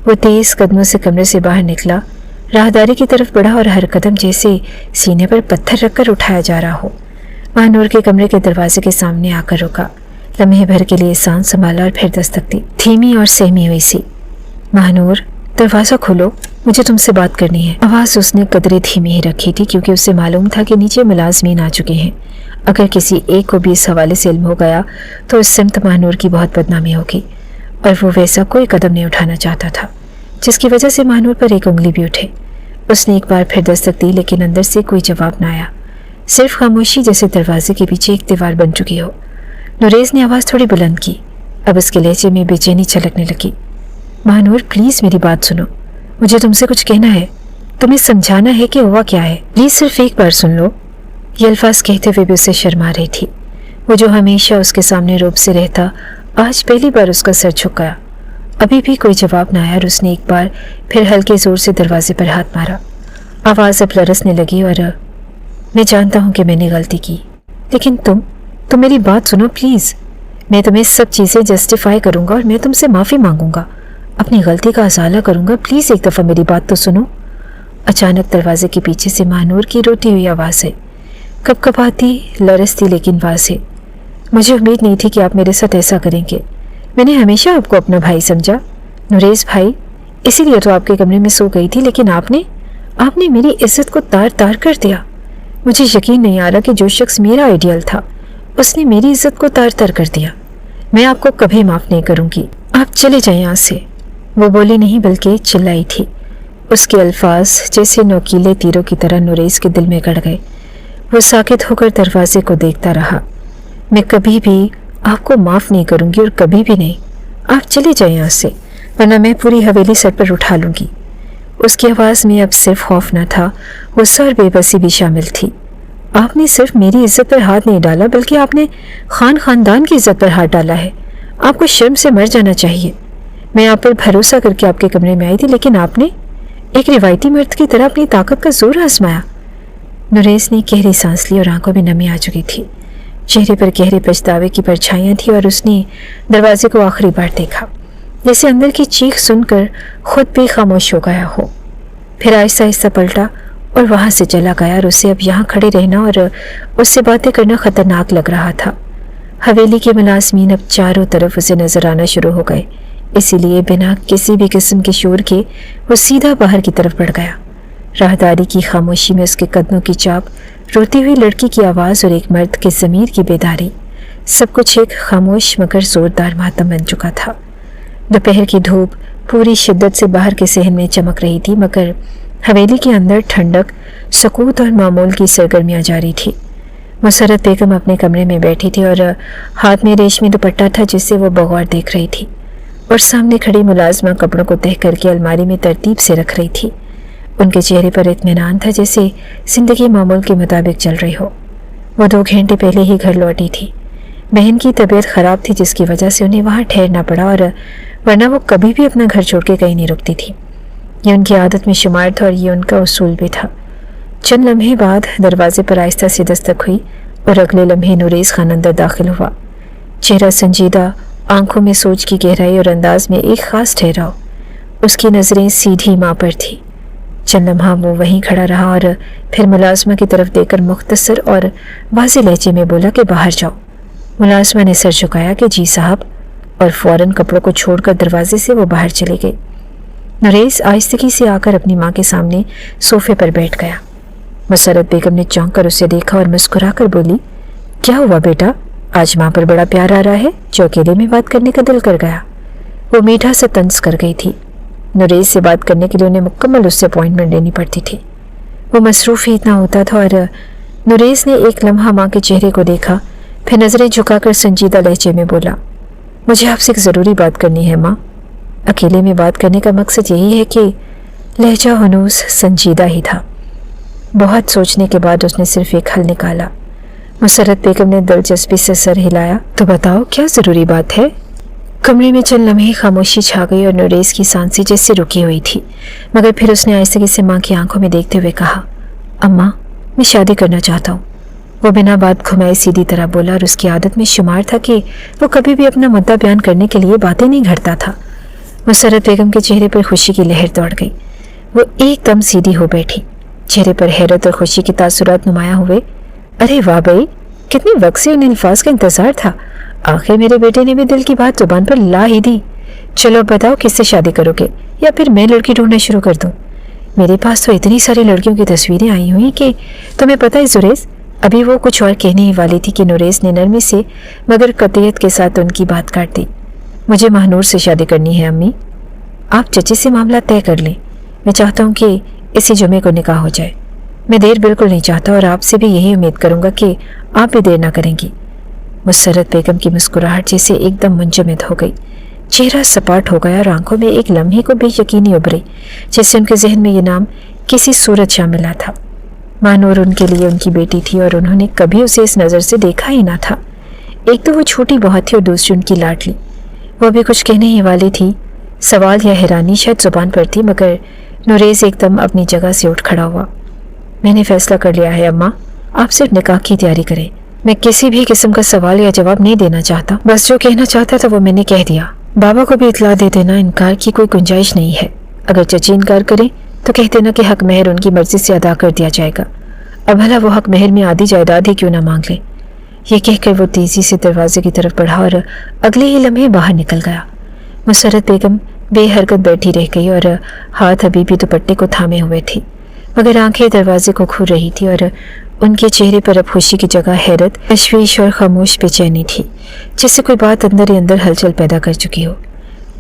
वो तेज कदमों से कमरे से बाहर निकला, राहदारी की तरफ बढ़ा और हर कदम जैसे सीने पर पत्थर रखकर उठाया जा रहा हो। महानूर के कमरे के दरवाजे के सामने आकर रुका, लम्हे भर के लिए सांस संभाला और फिर दस्तक दी, धीमी और सहमी हुई सी। महानूर, दरवाज़ा खोलो, मुझे तुमसे बात करनी है। आवाज़ उसने कदरे धीमी ही रखी थी क्योंकि उसे मालूम था कि नीचे मुलाजमीन आ चुके हैं। अगर किसी एक को भी इस हवाले से इल्म हो गया तो इस सिमत महानूर की बहुत बदनामी होगी और वो वैसा कोई कदम नहीं उठाना चाहता था जिसकी वजह से महानूर पर एक उंगली भी उठे। उसने एक बार फिर दस्तक दी लेकिन अंदर से कोई जवाब न आया, सिर्फ खामोशी जैसे दरवाजे के पीछे एक दीवार बन चुकी हो। नुरेज ने आवाज़ थोड़ी बुलंद की, अब उसके लहजे में बेचैनी छलकने लगी। महानूर, प्लीज़ मेरी बात सुनो, मुझे तुमसे कुछ कहना है, तुम्हें समझाना है कि हुआ क्या है। प्लीज़ सिर्फ एक बार सुन लो। ये अल्फाज कहते हुए भी उसे शर्मा रही थी। वो जो हमेशा उसके सामने रूप से रहता, आज पहली बार उसका सर झुक गया। अभी भी कोई जवाब न आया और उसने एक बार फिर हल्के जोर से दरवाजे पर हाथ मारा। आवाज़ अब लरसने लगी और मैं जानता हूँ कि मैंने गलती की, लेकिन तुम मेरी बात सुनो प्लीज़। मैं तुम्हें सब चीज़ें जस्टिफाई करूँगा और मैं तुमसे माफ़ी मांगूंगा, अपनी गलती का अजाला करूँगा। प्लीज़ एक दफ़ा मेरी बात तो सुनो। अचानक दरवाजे के पीछे से महानूर की रोती हुई आवाज़ है, कपकपाती, लरसती लेकिन वाज़ेह। मुझे उम्मीद नहीं थी कि आप मेरे साथ ऐसा करेंगे। मैंने हमेशा आपको अपना भाई समझा, नुरेज भाई, इसीलिए तो आपके कमरे में सो गई थी, लेकिन आपने मेरी इज्जत को तार तार कर दिया। मुझे यकीन नहीं आ रहा कि जो शख्स मेरा आइडियल था उसने मेरी इज्जत को तार तार कर दिया। मैं आपको कभी माफ़ नहीं करूँगी, आप चले जाएं यहाँ से। वो बोली नहीं बल्कि चिल्लाई थी। उसके अल्फाज जैसे नोकीले तीरों की तरह नुरेज के दिल में गड़ गए। वो साकित होकर दरवाजे को देखता रहा। मैं कभी भी आपको माफ़ नहीं करूँगी और कभी भी नहीं। आप चले जाएं यहाँ से, वरना मैं पूरी हवेली सर पर उठा लूँगी। उसकी आवाज़ में अब सिर्फ खौफ न था, गुस्सा और बेबसी भी शामिल थी। आपने सिर्फ मेरी इज्जत पर हाथ नहीं डाला बल्कि आपने खानदान की इज्जत पर हाथ डाला है। आपको शर्म से मर जाना चाहिए। मैं आप पर भरोसा करके आपके कमरे में आई थी, लेकिन आपने एक रिवायती मर्द की तरह अपनी ताकत का जोर आजमाया। नुरेज ने गहरी सांस ली और आंखों में नमी आ चुकी थी। चेहरे पर गहरे पछतावे की परछाइयाँ थी और उसने दरवाजे को आखिरी बार देखा, जैसे अंदर की चीख सुनकर खुद भी खामोश हो गया हो। फिर आहिस्ता आहिस्ता पलटा और वहाँ से चला गया और उसे अब यहाँ खड़े रहना और उससे बातें करना खतरनाक लग रहा था। हवेली के मुलाजमीन अब चारों तरफ उसे नजर आना शुरू हो गए, इसीलिए बिना किसी भी किस्म के शोर के वो सीधा बाहर की तरफ बढ़ गया। राहदारी की खामोशी में उसके कदमों की चाप, रोती हुई लड़की की आवाज़ और एक मर्द के ज़मीर की बेदारी, सब कुछ एक खामोश मगर ज़ोरदार मातम बन चुका था। दोपहर की धूप पूरी शिद्दत से बाहर के सहन में चमक रही थी मगर हवेली के अंदर ठंडक, सकूत और मामूल की सरगर्मियाँ जारी थी। मुसर्रत बेगम अपने कमरे में बैठी थी और हाथ में रेशमी दुपट्टा था जिससे वो बगौर देख रही थी, और सामने खड़ी मुलाजमा कपड़ों को तह करके अलमारी में तरतीब से रख रही थी। उनके चेहरे पर इत्मीनान था जैसे जिंदगी मामूल के मुताबिक चल रही हो। वो 2 घंटे पहले ही घर लौटी थी। बहन की तबीयत ख़राब थी जिसकी वजह से उन्हें वहाँ ठहरना पड़ा, और वरना वो कभी भी अपना घर छोड़ के कहीं नहीं रुकती थी। ये उनकी आदत में शुमार था और ये उनका उसूल भी था। चंद लम्हे बाद दरवाजे पर आहिस्ता से दस्तक हुई और अगले लम्हे नुरेज खान अंदर दाखिल हुआ। चेहरा संजीदा आंखों में सोच की गहराई और अंदाज में एक खास ठहराव। उसकी नज़रें सीधी माँ पर थी। चंद लम्हा वो वहीं खड़ा रहा और फिर मुलाजमा की तरफ देखकर मुख्तसर और वाज़ेह लहजे में बोला कि बाहर जाओ। मुलाजमा ने सर झुकाया कि जी साहब, और फौरन कपड़ों को छोड़कर दरवाजे से वो बाहर चले गए। नरेश आहिस्तगी से आकर अपनी माँ के सामने सोफे पर बैठ गया। मुसर्रत बेगम ने चौंक कर उसे देखा और मुस्कुरा कर बोली, क्या हुआ बेटा, आज माँ पर बड़ा प्यार आ रहा है जो अकेले में बात करने का दिल कर गया। वो मीठा सा तंज कर गई थी। नरेश से बात करने के लिए उन्हें मुकम्मल उससे अपॉइंटमेंट लेनी पड़ती थी। वो मसरूफ़ ही इतना होता था। और नरेश ने एक लम्हा माँ के चेहरे को देखा, फिर नज़रें झुकाकर संजीदा लहजे में बोला, मुझे आपसे एक ज़रूरी बात करनी है माँ। अकेले में बात करने का मकसद यही है कि लहजा हनूस संजीदा ही था। बहुत सोचने के बाद उसने सिर्फ एक हल निकाला। मुसर्रत बेगम ने दिलचस्पी से सर हिलाया, तो बताओ क्या ज़रूरी बात है। कमरे में चंद लम्हे खामोशी छा गई और नरेश की सांसें जैसे रुकी हुई थी, मगर फिर उसने आहिस्तगी से माँ की आंखों में देखते हुए कहा, अम्मा मैं शादी करना चाहता हूँ। वो बिना बात घुमाए सीधी तरह बोला और उसकी आदत में शुमार था कि वो कभी भी अपना मुद्दा बयान करने के लिए बातें नहीं घड़ता था। मुसर्रत बेगम के चेहरे पर खुशी की लहर दौड़ गई। वो एकदम सीधी हो बैठी, चेहरे पर हैरत और खुशी के तासुरात नुमाया हुए। अरे वाह भाई, कितने वक्त से उन अल्फाज का इंतजार था। आखिर मेरे बेटे ने भी दिल की बात जुबान पर ला ही दी। चलो बताओ किससे शादी करोगे, या फिर मैं लड़की ढूंढना शुरू कर दूं। मेरे पास तो इतनी सारी लड़कियों की तस्वीरें आई हुई कि तुम्हें पता है जुरेज। अभी वो कुछ और कहने ही वाली थी कि नरेश ने नरमी से मगर कतियत के साथ उनकी बात काट दी। मुझे महानूर से शादी करनी है अम्मी। आप चची से मामला तय कर लें। मैं चाहता हूँ कि इसी जुमे को निकाह हो जाए। मैं देर बिल्कुल नहीं चाहता और आपसे भी यही उम्मीद करूँगा कि आप भी देर ना करेंगी। मुसर्रत बेगम की मुस्कुराहट जैसे एकदम मुंजमद हो गई। चेहरा सपाट हो गया और आंखों में एक लम्हे को भी यकीनी उभरी, जैसे उनके जहन में ये नाम किसी सूरत शामिल था। महानूर उनके लिए उनकी बेटी थी और उन्होंने कभी उसे इस नज़र से देखा ही ना था। एक तो वो छोटी बहुत थी और दूसरी उनकी लाडली। वो भी कुछ कहने ही वाली थी। सवाल या हैरानी शायद जुबान पर थी, मगर नरेश एकदम अपनी जगह से उठ खड़ा हुआ। मैंने फैसला कर लिया है अम्मा, आप सिर्फ निकाह की तैयारी करें। मैं किसी भी किस्म का सवाल या जवाब नहीं देना चाहता। बस जो कहना चाहता था वो मैंने कह दिया। बाबा को भी इतला दे देना, इनकार की कोई गुंजाइश नहीं है। अगर चची इनकार करे तो कह देना कि हक महर उनकी मर्जी से अदा कर दिया जाएगा। अब भला वो हक महर में आधी जायदाद ही क्यों ना मांग ले। ये कहकर वो तेजी से दरवाजे की तरफ बढ़ा और अगले ही लम्हे बाहर निकल गया। मुसर्रत बेगम बेहरकत बैठी रह गई और हाथ अभी भी दुपट्टे को थामे हुए थी, मगर आंखें दरवाजे को घूर रही थी और उनके चेहरे पर अब खुशी की जगह हैरत, तशवीश और खामोश बेचैनी थी, जैसे कोई बात अंदर ही अंदर हलचल पैदा कर चुकी हो।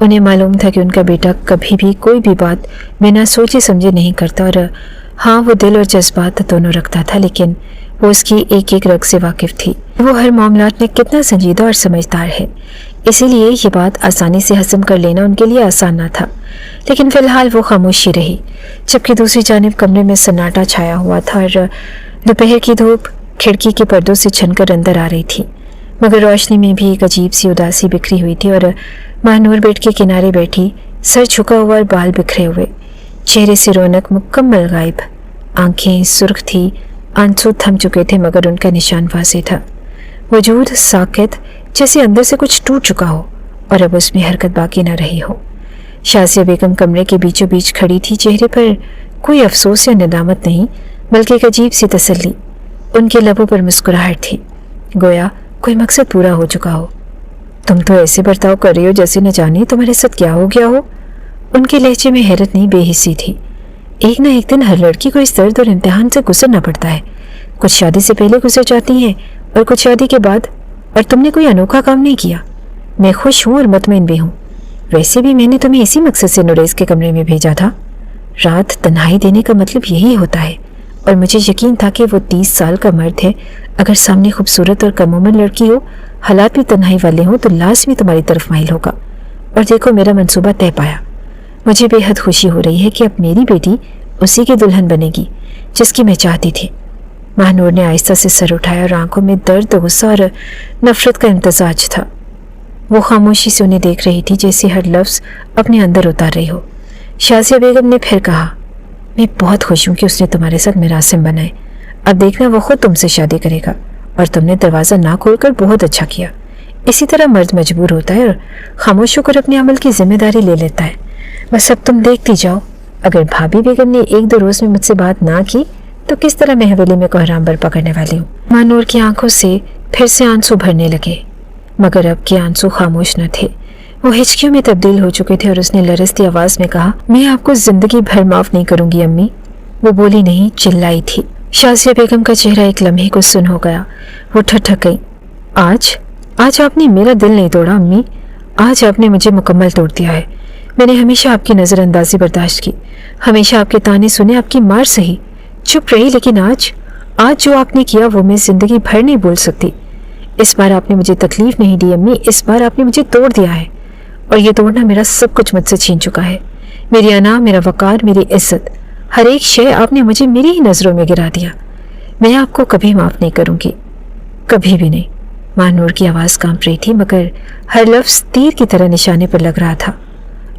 उन्हें मालूम था कि उनका बेटा कभी भी कोई भी बात बिना सोचे समझे नहीं करता और हाँ, वो दिल और जज्बात दोनों रखता था, लेकिन वो उसकी एक एक रग से वाकिफ थी। वो हर मामलात में कितना संजीदा और समझदार है, इसीलिए ये बात आसानी से हज़म कर लेना उनके लिए आसान ना था। लेकिन फ़िलहाल वो खामोशी रही, जबकि दूसरी जानिब कमरे में सन्नाटा छाया हुआ था और दोपहर की धूप खिड़की के पर्दों से छनकर अंदर आ रही थी, मगर रोशनी में भी एक अजीब सी उदासी बिखरी हुई थी। और महानूर बेड के किनारे बैठी, सर झुका हुआ और बाल बिखरे हुए, चेहरे से रौनक मुकम्मल गायब। आंखें सुर्ख थी, आंसू थम चुके थे, मगर उनका निशान वाज़ेह था। वजूद साकित, जैसे अंदर से कुछ टूट चुका हो और अब उसमें हरकत बाकी न रही हो। शाज़िया बेगम कमरे के बीचों बीच खड़ी थी, चेहरे पर कोई अफसोस या नदामत नहीं, बल्कि एक अजीब सी तसल्ली। उनके लबों पर मुस्कुराहट थी, गोया कोई मकसद पूरा हो चुका हो। तुम तो ऐसे बर्ताव कर रही हो जैसे न जाने तुम्हारे साथ क्या हो गया हो। उनके लहजे में हैरत नहीं, बेहिस्सी थी। एक ना एक दिन हर लड़की को इस दर्द और इम्तिहान से गुजरना पड़ता है। कुछ शादी से पहले गुजर जाती हैं और कुछ शादी के बाद, और तुमने कोई अनोखा काम नहीं किया। मैं खुश हूँ और मुतमईन भी हूँ। वैसे भी मैंने तुम्हें इसी मकसद से नरेश के कमरे में भेजा था। रात तन्हाई देने का मतलब यही होता है, और मुझे यकीन था कि वो 30 साल का मर्द है। अगर सामने खूबसूरत और कम उम्र लड़की हो, हालात भी तन्हाई वाले हों, तो लाजमी तुम्हारी तरफ माइल होगा। और देखो, मेरा मंसूबा तय पाया। मुझे बेहद खुशी हो रही है कि अब मेरी बेटी उसी की दुल्हन बनेगी जिसकी मैं चाहती थी। महानूर ने आहिस्ता से सर उठाया और आंखों में दर्द, गुस्सा और नफरत का इम्तजाज था। वो खामोशी से उन्हें देख रही थी, जैसे हर लफ्ज़ अपने अंदर उतार रही हो। शाज़िया बेगम ने फिर कहा, मैं बहुत खुश हूँ कि उसने तुम्हारे साथ मरासिम बनाए। अब देखना वो खुद तुमसे शादी करेगा। और तुमने दरवाज़ा ना खोलकर बहुत अच्छा किया। इसी तरह मर्द मजबूर होता है और खामोश होकर अपने अमल की जिम्मेदारी ले लेता है। बस अब तुम देखती जाओ, अगर भाभी बेगम ने 1-2 रोज में मुझसे बात ना की तो किस तरह मैं हवेली में कोहराम बरपा करने वाली हूँ। महानूर की आंखों से फिर से आंसू भरने लगे, मगर अब के आंसू खामोश न थे, वो हिचकियों में तब्दील हो चुके थे और उसने लरसती आवाज में कहा, मैं आपको जिंदगी भर माफ नहीं करूंगी अम्मी। वो बोली नहीं, चिल्लाई थी। शाजिया बेगम का चेहरा एक लम्हे को सुन हो गया। वो ठठक गई। आज आपने मेरा दिल नहीं तोड़ा अम्मी, आज आपने मुझे मुकम्मल तोड़ दिया है। मैंने हमेशा आपकी नज़रअंदाजी बर्दाश्त की, हमेशा आपके ताने सुने, आपकी मार सही, चुप रही, लेकिन आज जो आपने किया वो मैं जिंदगी भर नहीं भूल सकती। इस बार आपने मुझे तकलीफ नहीं दी अम्मी, इस बार आपने मुझे तोड़ दिया है, और ये तोड़ना मेरा सब कुछ मुझसे छीन चुका है। मेरी अना, मेरा वकार, मेरी इज्जत, हर एक शय आपने मुझे मेरी ही नज़रों में गिरा दिया। मैं आपको कभी माफ़ नहीं करूँगी, कभी भी नहीं। महानूर की आवाज़ कांप रही थी, मगर हर लफ्ज़ तीर की तरह निशाने पर लग रहा था।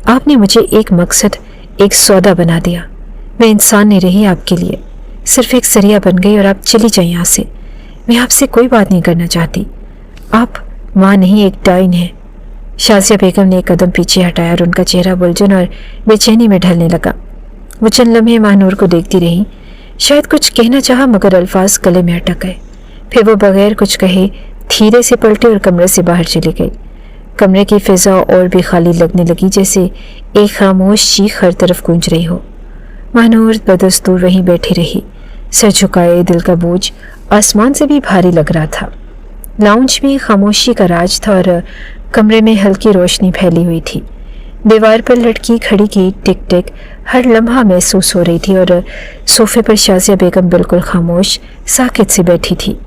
आपने मुझे एक मकसद, एक सौदा बना दिया। मैं इंसान नहीं रही आपके लिए, सिर्फ एक सरिया बन गई, और आप चली जाए यहाँ से। मैं आपसे कोई बात नहीं करना चाहती। आप माँ नहीं, एक डाइन है। शाजिया बेगम ने एक कदम पीछे हटाया और उनका चेहरा उलझन और बेचैनी में ढलने लगा। वो चंद लम्हे महानूर को देखती रही, शायद कुछ कहना चाहा, मगर अल्फाज गले में अटक गए। फिर वो बगैर कुछ कहे धीरे से पलटी और कमरे से बाहर चली गई। कमरे की फिजा और भी खाली लगने लगी, जैसे एक खामोश चीख हर तरफ गूंज रही हो। महानूर बदस्तूर वहीं बैठी रही, सर झुकाए, दिल का बोझ आसमान से भी भारी लग रहा था। लाउंज में खामोशी का राज था और कमरे में हल्की रोशनी फैली हुई थी। दीवार पर लटकी घड़ी की टिक टिक हर लम्हा महसूस हो रही थी, और सोफे पर शाजिया बेगम बिल्कुल खामोश साकित से बैठी थी।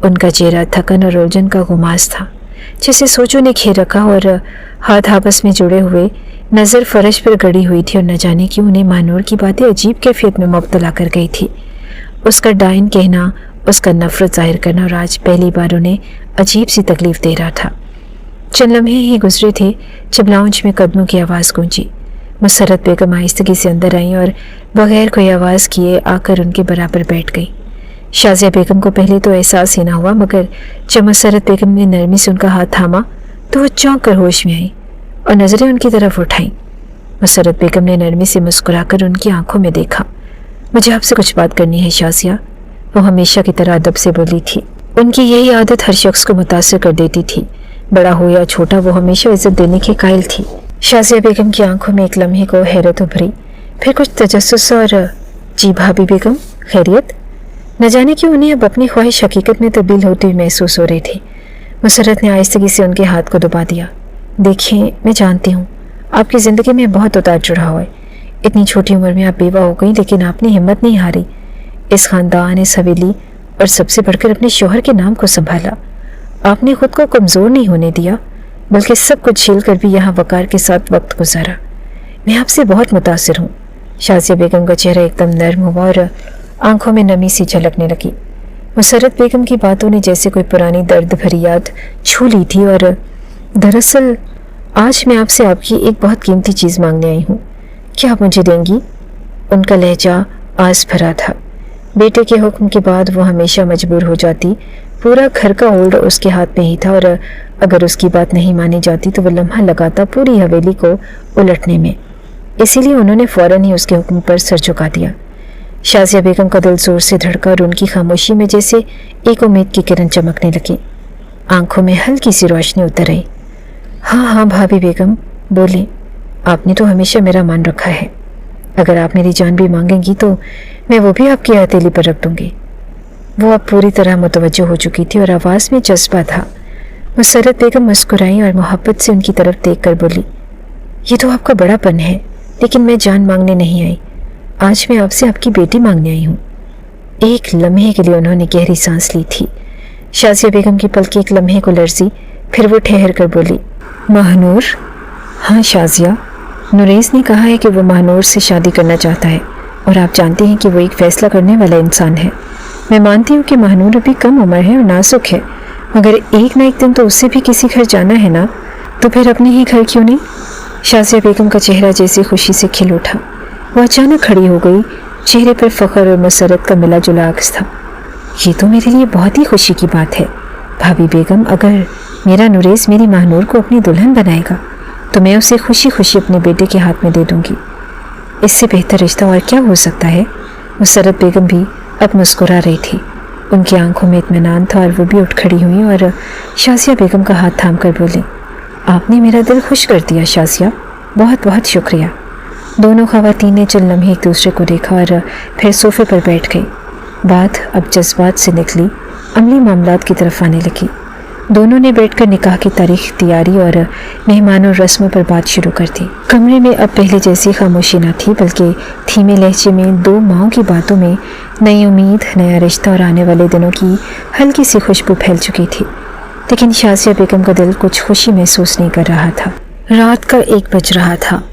उनका चेहरा थकन और उलझन का गुमास था, जैसे सोचों ने घेर रखा और हाथ आपस में जुड़े हुए, नज़र फर्श पर गड़ी हुई थी, और न जाने क्यों उन्हें महानूर की बातें अजीब कैफियत में मुब्तला कर गई थी। उसका डाइन कहना, उसका नफरत जाहिर करना, और आज पहली बार उन्हें अजीब सी तकलीफ दे रहा था। चंद लम्हे ही गुजरे थे जब लाउंज में कदमों की आवाज़ गूंजी। मुसर्रत बेगम आहिस्तगी से अंदर आई और बगैर कोई आवाज़ किए आकर उनके बराबर बैठ गई। शाजिया बेगम को पहले तो एहसास ही ना हुआ, मगर जब मुसर्रत बेगम ने नरमी से उनका हाथ थामा तो वो चौंक कर होश में आई और नज़रें उनकी तरफ उठाईं। मुसर्रत बेगम ने नरमी से मुस्कुराकर उनकी आंखों में देखा। मुझे आपसे कुछ बात करनी है शाजिया, वो हमेशा की तरह अदब से बोली थी। उनकी यही आदत हर शख्स को मुतासर कर देती थी, बड़ा हो या छोटा, वो हमेशा इज्जत देने के कायल थी। शाजिया बेगम की आंखों में एक लम्हे को हैरत उभरी, फिर कुछ तजस्सुस और जी भाभी बेगम खैरियत। न जाने क्यों उन्हें अब अपनी ख्वाहिश हकीकत में तब्दील होती हुई महसूस हो रही थी। मुसर्रत ने आहिस्तगी से उनके हाथ को दबा दिया। देखिए, मैं जानती हूँ आपकी ज़िंदगी में बहुत उतार चढ़ाव है। इतनी छोटी उम्र में आप बेवा हो गई, लेकिन आपने हिम्मत नहीं हारी। इस खानदान, इस हवेली और सबसे बढ़कर अपने शौहर के नाम को संभाला। आपने खुद को कमज़ोर नहीं होने दिया, बल्कि सब कुछ झेल कर भी यहाँ वकार के साथ वक्त गुजारा। मैं आपसे बहुत मुतासिर हूँ। शाजिया बेगम का चेहरा एकदम नर्म हुआ और आंखों में नमी सी झलकने लगी। मुसर्रत बेगम की बातों ने जैसे कोई पुरानी दर्द भरी याद छू ली थी। और दरअसल आज मैं आपसे आपकी एक बहुत कीमती चीज़ मांगने आई हूँ, क्या आप मुझे देंगी? उनका लहजा आस भरा था। बेटे के हुक्म के बाद वो हमेशा मजबूर हो जाती। पूरा घर का होल्ड उसके हाथ में ही था, और अगर उसकी बात नहीं मानी जाती तो वो लम्हा लगाता पूरी हवेली को उलटने में। इसीलिए उन्होंने फौरन ही उसके हुक्म पर सर झुका दिया। शाजिया बेगम का दिल जोर से धड़का और उनकी खामोशी में जैसे एक उम्मीद की किरण चमकने लगी। आंखों में हल्की सी रोशनी उतर आई। हाँ हाँ भाभी बेगम, बोली। आपने तो हमेशा मेरा मान रखा है। अगर आप मेरी जान भी मांगेंगी तो मैं वो भी आपकी हथेली पर रख दूंगी। वो अब पूरी तरह मुतवज्जो हो चुकी थी और आवाज़ में जज्बा था। मुसर्रत बेगम मुस्कुराई और मोहब्बत से उनकी तरफ देख कर बोली, ये तो आपका बड़ापन है, लेकिन मैं जान मांगने नहीं आई। आज मैं आपसे आपकी बेटी मांगने आई हूँ। एक लम्हे के लिए उन्होंने गहरी सांस ली थी। शाजिया बेगम की पलकें एक लम्हे को लरजी, फिर वो ठहर कर बोली, महानूर। हाँ शाजिया, नुरेज़ ने कहा है कि वो महानूर से शादी करना चाहता है, और आप जानते हैं कि वो एक फ़ैसला करने वाला इंसान है। मैं मानती हूँ कि महानूर अभी कम उम्र है और नाजुक है, मगर एक ना एक दिन तो उससे भी किसी घर जाना है ना, तो फिर अपने ही घर क्यों नहीं? शाजिया बेगम का चेहरा जैसे खुशी से खिल उठा। वो अचानक खड़ी हो गई, चेहरे पर फ़ख्र और मुसर्रत का मिला जुला अक्स था। ये तो मेरे लिए बहुत ही खुशी की बात है भाभी बेगम, अगर मेरा नुरेस मेरी महानूर को अपनी दुल्हन बनाएगा तो मैं उसे खुशी खुशी अपने बेटे के हाथ में दे दूंगी। इससे बेहतर रिश्ता और क्या हो सकता है। मुसर्रत बेगम भी अब मुस्कुरा रही थी। उनकी आंखों में इत्मीनान था और वो भी उठ खड़ी हुई और शाजिया बेगम का हाथ थाम कर बोली, आपने मेरा दिल खुश कर दिया शाजिया, बहुत बहुत शुक्रिया। दोनों ख़वातीन ने चंद लम्हे एक दूसरे को देखा और फिर सोफे पर बैठ गई। बात अब जज्बात से निकली अमली मामलात की तरफ आने लगी। दोनों ने बैठकर निकाह की तारीख तैयारी और मेहमान और रस्मों पर बात शुरू कर दी। कमरे में अब पहले जैसी खामोशी न थी, बल्कि धीमे लहजे में दो माओं की बातों में नई उम्मीद, नया रिश्ता और आने वाले दिनों की हल्की सी खुशबू फैल चुकी थी। लेकिन शाजिया बेगम का दिल कुछ खुशी महसूस नहीं कर रहा था। रात का 1 बज रहा था।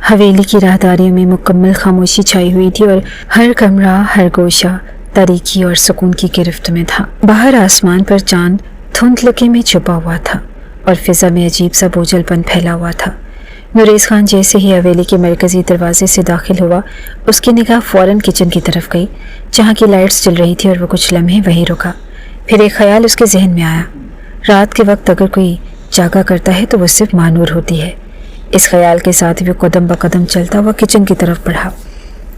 हवेली की राहदारियों में मुकम्मल खामोशी छाई हुई थी और हर कमरा, हर गोशा तारीकी और सुकून की गिरफ्त में था। बाहर आसमान पर चांद धुंधलके में छुपा हुआ था और फिजा में अजीब सा बोझलपन फैला हुआ था। नुरेस खान जैसे ही हवेली के मरकजी दरवाजे से दाखिल हुआ, उसकी निगाह फ़ौरन किचन की तरफ गई, जहाँ की लाइट्स जल रही थी, और वो कुछ लम्हे वहीं रुका। फिर एक ख्याल उसके जहन में आया, रात के वक्त अगर कोई जागा करता है तो वो सिर्फ मानूर होती है। इस ख्याल के साथ ही वो कदम ब कदम चलता हुआ किचन की तरफ बढ़ा।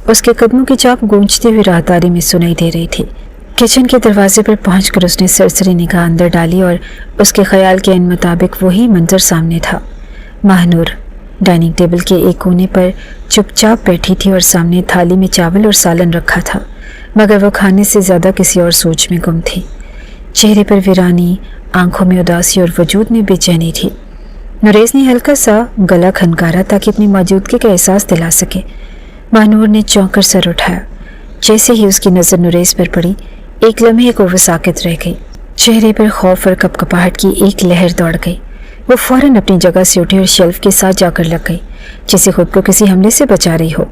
उसके कदमों की चाप गूंजती हुई राहदारी में सुनाई दे रही थी। किचन के दरवाजे पर पहुंचकर उसने सरसरी निगाह अंदर डाली और उसके ख्याल के इन मुताबिक वही मंजर सामने था। महानूर डाइनिंग टेबल के एक कोने पर चुपचाप बैठी थी और सामने थाली में चावल और सालन रखा था, मगर वो खाने से ज़्यादा किसी और सोच में गुम थी। चेहरे पर वीरानी, आंखों में उदासी और वजूद में बेचैनी थी। नुरेस ने हल्का सा गला खनकारा ताकि अपनी मौजूदगी का एहसास दिला सके। महानूर ने चौंक कर सर उठाया। जैसे ही उसकी नज़र नुरेस पर पड़ी, एक लम्हे को वो साकित रह गई। चेहरे पर खौफ और कपकपाहट की एक लहर दौड़ गई। वो फौरन अपनी जगह से उठी और शेल्फ के साथ जाकर लग गई, जैसे खुद को किसी हमले से बचा रही हो।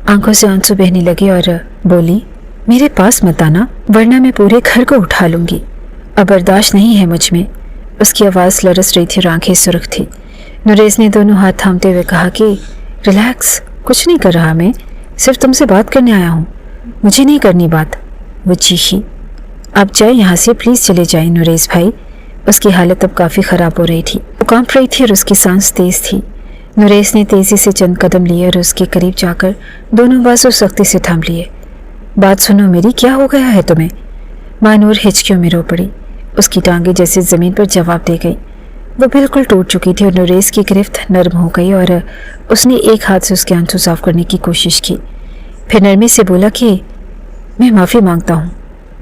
आंखों से आंसू बहने लगे और बोली, मेरे पास मत आना, वरना मैं पूरे घर को उठा लूंगी। अब बर्दाश्त नहीं है मुझ में। उसकी आवाज़ लरस रही थी और आंखें सुर्ख थी। नुरेस ने दोनों हाथ थामते हुए कहा कि रिलैक्स, कुछ नहीं कर रहा, मैं सिर्फ तुमसे बात करने आया हूँ, मुझे नहीं करनी बात। वो चीखी, आप जाए यहाँ से, प्लीज़ चले जाए नुरेस भाई। उसकी हालत अब काफ़ी ख़राब हो रही थी। वो कांप रही थी और उसकी सांस तेज़ थी। नुरेस ने तेज़ी से चंद कदम लिए और उसके करीब जाकर दोनों बाजू सख्ती से थाम लिए। बात सुनो मेरी, क्या हो गया है तुम्हें? महानूर हिचकियों में रो पड़ी। उसकी टांगें जैसे ज़मीन पर जवाब दे गई। वो बिल्कुल टूट चुकी थी और नुरेस की गिरफ्त नरम हो गई और उसने एक हाथ से उसके आंसू साफ करने की कोशिश की। फिर नरमी से बोला कि मैं माफ़ी मांगता हूँ,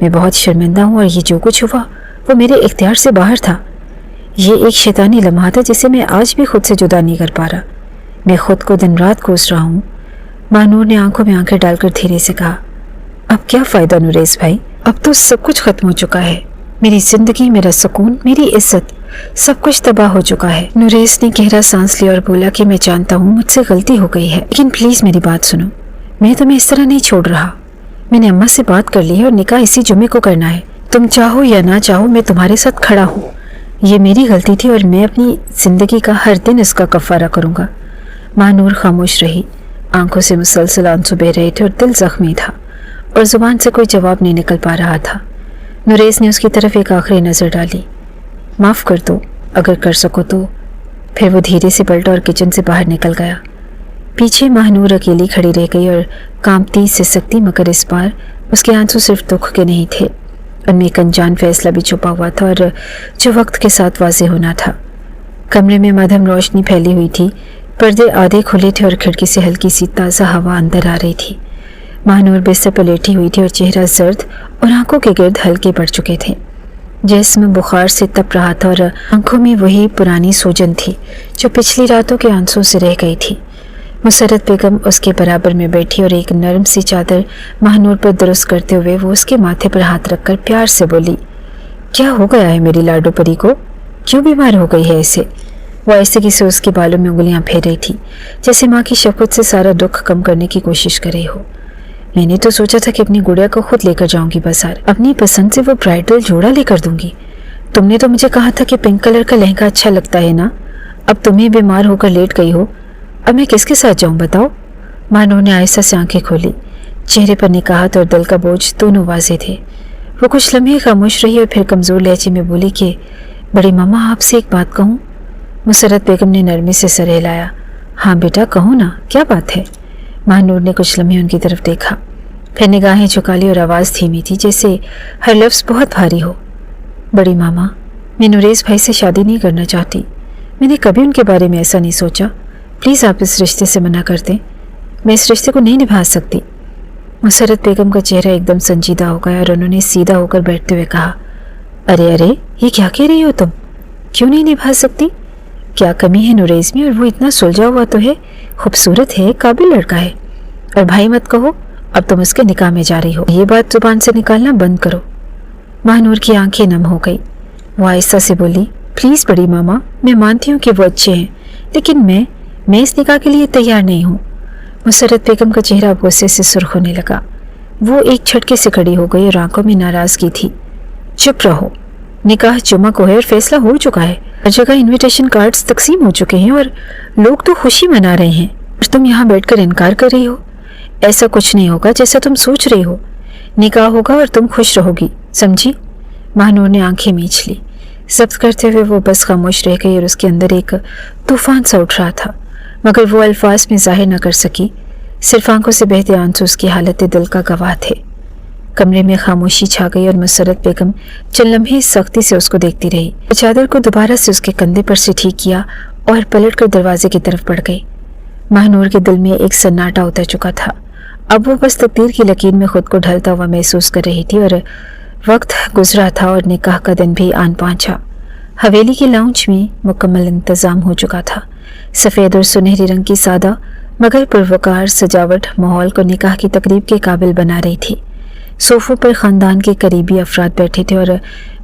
मैं बहुत शर्मिंदा हूँ और ये जो कुछ हुआ वो मेरे इख्तियार से बाहर था। ये एक शैतानी लम्हा था जिसे मैं आज भी खुद से जुदा नहीं कर पा रहा। मैं खुद को दिन रात कोस रहा हूँ। महानूर ने आंखों में आंखें डालकर धीरे से कहा, अब क्या फ़ायदा नुरेस भाई, अब तो सब कुछ ख़त्म हो चुका है। मेरी ज़िंदगी, मेरा सुकून, मेरी इज्जत, सब कुछ तबाह हो चुका है। नुरेस ने गहरा सांस लिया और बोला कि मैं जानता हूँ मुझसे गलती हो गई है, लेकिन प्लीज़ मेरी बात सुनो, मैं तुम्हें इस तरह नहीं छोड़ रहा। मैंने अम्मा से बात कर ली है और निकाह इसी जुमे को करना है। तुम चाहो या ना चाहो, मैं तुम्हारे साथ खड़ा हूँ। ये मेरी गलती थी और मैं अपनी ज़िंदगी का हर दिन इसका कफ़ारा करूँगा। महानूर खामोश रही। आंखों से मुसलसल आंसू बह रहे थे और दिल ज़ख्मी था और ज़ुबान से कोई जवाब नहीं निकल पा रहा था। नुरेस ने उसकी तरफ एक आखिरी नज़र डाली। माफ़ कर दो अगर कर सको तो। फिर वो धीरे से पलटा और किचन से बाहर निकल गया। पीछे महानूर अकेली खड़ी रह गई और कांपती से सकती, मगर इस बार उसके आंसू सिर्फ दुख के नहीं थे, उनमें एक अनजान फैसला भी छुपा हुआ था और जो वक्त के साथ वाज़ेह होना था। कमरे में मध्यम रोशनी फैली हुई थी, पर्दे आधे खुले थे और खिड़की से हल्की सी ताज़ा हवा अंदर आ रही थी। महानूर बिस्तर पर लेटी हुई थी और चेहरा सर्द और आंखों के गिर्द हल्के पड़ चुके थे। जिस्म बुखार से तप रहा था और आंखों में वही पुरानी सूजन थी जो पिछली रातों के आंसू से रह गई थी। मुसर्रत बेगम उसके बराबर में बैठी और एक नरम सी चादर महानूर पर दुरुस्त करते हुए वो उसके माथे पर हाथ रखकर प्यार से बोली, क्या हो गया है मेरी लाडो परी को, क्यों बीमार हो गई है ऐसे? वो ऐसे किसे उसके बालों में उंगलियां फेर रही थी, जैसे माँ की शफकत से सारा दुख कम करने की कोशिश कर रही हो। मैंने तो सोचा था कि अपनी गुड़िया को खुद लेकर जाऊंगी बाजार, अपनी पसंद से वो ब्राइडल जोड़ा लेकर दूंगी। तुमने तो मुझे कहा था कि पिंक कलर का लहंगा अच्छा लगता है ना। अब तुम ही बीमार होकर लेट गई हो, अब मैं किसके साथ जाऊं बताओ? महानूर ने आहिस्ता से आंखें खोली। चेहरे पर निकाहत और दिल का बोझ दोनों वाज़ेह थे। वो कुछ लम्हे खामोश रही और फिर कमज़ोर लहजे में बोली कि बड़ी मामा, आपसे एक बात कहूँ? मुसरत बेगम ने नरमी से सर हिलाया। हाँ बेटा, कहो ना, क्या बात है? महानूर ने कुछ लम्हे उनकी तरफ देखा, फिर निगाहें झुका ली और आवाज़ धीमी थी, जैसे हर लफ्ज़ बहुत भारी हो। बड़ी मामा, मैं नुरेज़ भाई से शादी नहीं करना चाहती। मैंने कभी उनके बारे में ऐसा नहीं सोचा। प्लीज़ आप इस रिश्ते से मना कर दें। मैं इस रिश्ते को नहीं निभा सकती। मुसरत बेगम का चेहरा एकदम संजीदा हो गया और उन्होंने सीधा होकर बैठते हुए कहा, अरे अरे, ये क्या कह रही हो तुम? क्यों नहीं निभा सकती? क्या कमी है नुरेज़ में? और वो इतना सुलझा हुआ तो है, खूबसूरत है, काबिल लड़का है। और भाई मत कहो, अब तुम उसके निकाह में जा रही हो। ये बात जुबान से निकालना बंद करो। महानूर की आंखें नम हो गई। वो आहिस्ता से बोली, प्लीज़ बड़ी मामा, मैं मानती हूँ कि वो अच्छे हैं, लेकिन मैं इस निकाह के लिए तैयार नहीं हूँ। मुसरत बेगम का चेहरा गुस्से से सुर्ख होने लगा। वो एक झटके से खड़ी हो गई और आंखों में नाराज़गी थी। चुप रहो, निकाह जुमा को है और फैसला हो चुका है। हर जगह इन्विटेशन कार्ड्स तकसीम हो चुके हैं और लोग तो खुशी मना रहे हैं, और तुम यहाँ बैठकर इनकार कर रही हो। ऐसा कुछ नहीं होगा जैसा तुम सोच रही हो। निकाह होगा और तुम खुश रहोगी, समझी? महानूर ने आंखें मींच ली। जब्त करते हुए वो बस खामोश रह गई और उसके अंदर एक तूफान सा उठ रहा था, मगर वो अल्फाज में जाहिर न कर सकी। सिर्फ आंखों से बहते आंसू उसकी हालत दिल का गवाह थे। कमरे में खामोशी छा गई और मुसरत बेगम चंद लम्हे सख्ती से उसको देखती रही। चादर को दोबारा से उसके कंधे पर से ठीक किया और पलटकर दरवाजे की तरफ बढ़ गई। महानूर के दिल में एक सन्नाटा उतर चुका था। अब वो बस तकदीर की लकीर में खुद को ढलता हुआ महसूस कर रही थी और वक्त गुजरा था और निकाह का दिन भी आन पहुंचा। हवेली के लाउंज में मुकम्मल इंतजाम हो चुका था। सफ़ेद और सुनहरी रंग की सादा मगर पुरवकार सजावट माहौल को निकाह की तकरीब के काबिल बना रही थी। सोफों पर ख़ानदान के करीबी अफराद बैठे थे और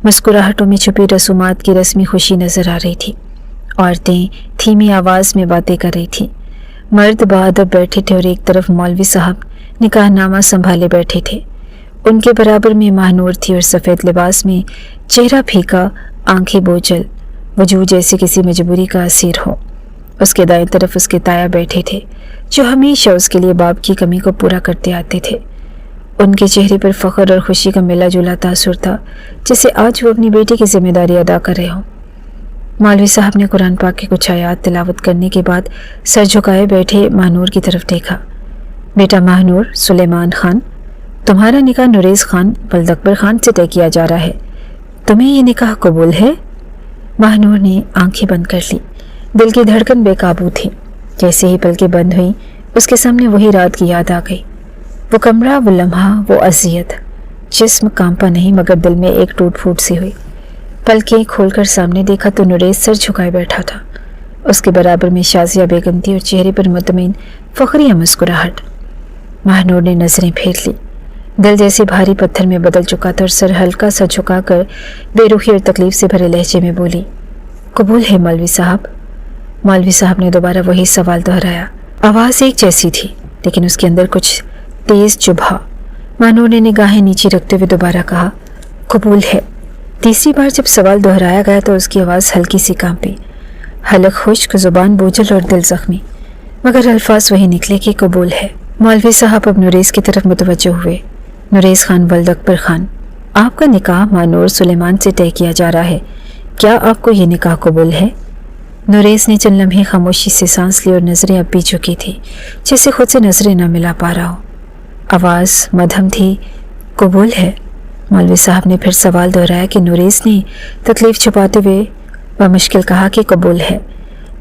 मुस्कुराहटों में छुपी रसूमात की रस्मी खुशी नज़र आ रही थी। औरतें धीमी आवाज़ में बातें कर रही थी। मर्द बाअदब बैठे थे और एक तरफ मौलवी साहब निकाहनामा संभाले बैठे थे। उनके बराबर में महानूर थी और सफ़ेद लिबास में, चेहरा फीका, आंखें बोझल, वजूद जैसे किसी मजबूरी का असीर हो। उसके दाएं तरफ उसके ताया बैठे थे, जो हमेशा उसके लिए बाप की कमी को पूरा करते आते थे। उनके चेहरे पर फ़ख्र और खुशी का मिला जुला तासुर था, जैसे आज वो अपनी बेटी की जिम्मेदारी अदा कर रहे हों। मौलवी साहब ने कुरान पाक के कुछ आयात तिलावत करने के बाद सर झुकाए बैठे महानूर की तरफ देखा। बेटा महानूर सुलेमान खान, तुम्हारा निकाह नुरेज़ खान वल्द अकबर खान से तय किया जा रहा है। तुम्हें ये निकाह कबूल है? महानूर ने आंखें बंद कर ली। दिल की धड़कन बेकाबू थी। जैसे ही पलकें बंद हुई, उसके सामने वही रात की याद आ गई। वो कमरा, वो लम्हा, वो अज़ियत। जिस्म कांपा नहीं, मगर दिल में एक टूट फूट सी हुई। पलकें खोलकर सामने देखा तो नुरेज़ सर झुकाए बैठा था। उसके बराबर में शाजिया बेगम थी और चेहरे पर मुतमईन फ़ख्रिया मुस्कुराहट। महानूर ने नज़रें फेर ली। दिल जैसे भारी पत्थर में बदल चुका था और सर हल्का सा झुकाकर बेरुखी और तकलीफ से भरे लहजे में बोली, कबूल है मौलवी साहब। मौलवी साहब ने दोबारा वही सवाल दोहराया। आवाज़ एक जैसी थी, लेकिन उसके अंदर कुछ तेज़ चुभा। महानूर ने निगाहें नीचे रखते हुए दोबारा कहा, कबूल है। तीसरी बार जब सवाल दोहराया गया तो उसकी आवाज़ हल्की सी कांपी, हलक खुश्क, जुबान बोझल और दिल जख्मी, मगर अल्फाज वही निकले कि कबूल है। मौलवी साहब अब नुरेज़ की तरफ मुतवज्जो हुए। नुरेज़ खान वल्द अकबर खान, आपका निकाह महानूर सुलेमान से तय किया जा रहा है। क्या आपको ये निकाह कबूल है? नुरेज़ ने चंद लम्हे खामोशी से सांस ली और नज़रें अब भी झुकी थी, जैसे खुद से नज़रें न मिला पा रहा हो। आवाज़ मध्यम थी, कबूल है। मौलवी साहब ने फिर सवाल दोहराया कि नुरेज़ ने तकलीफ़ छुपाते हुए बमुश्किल कहा कि कबूल है।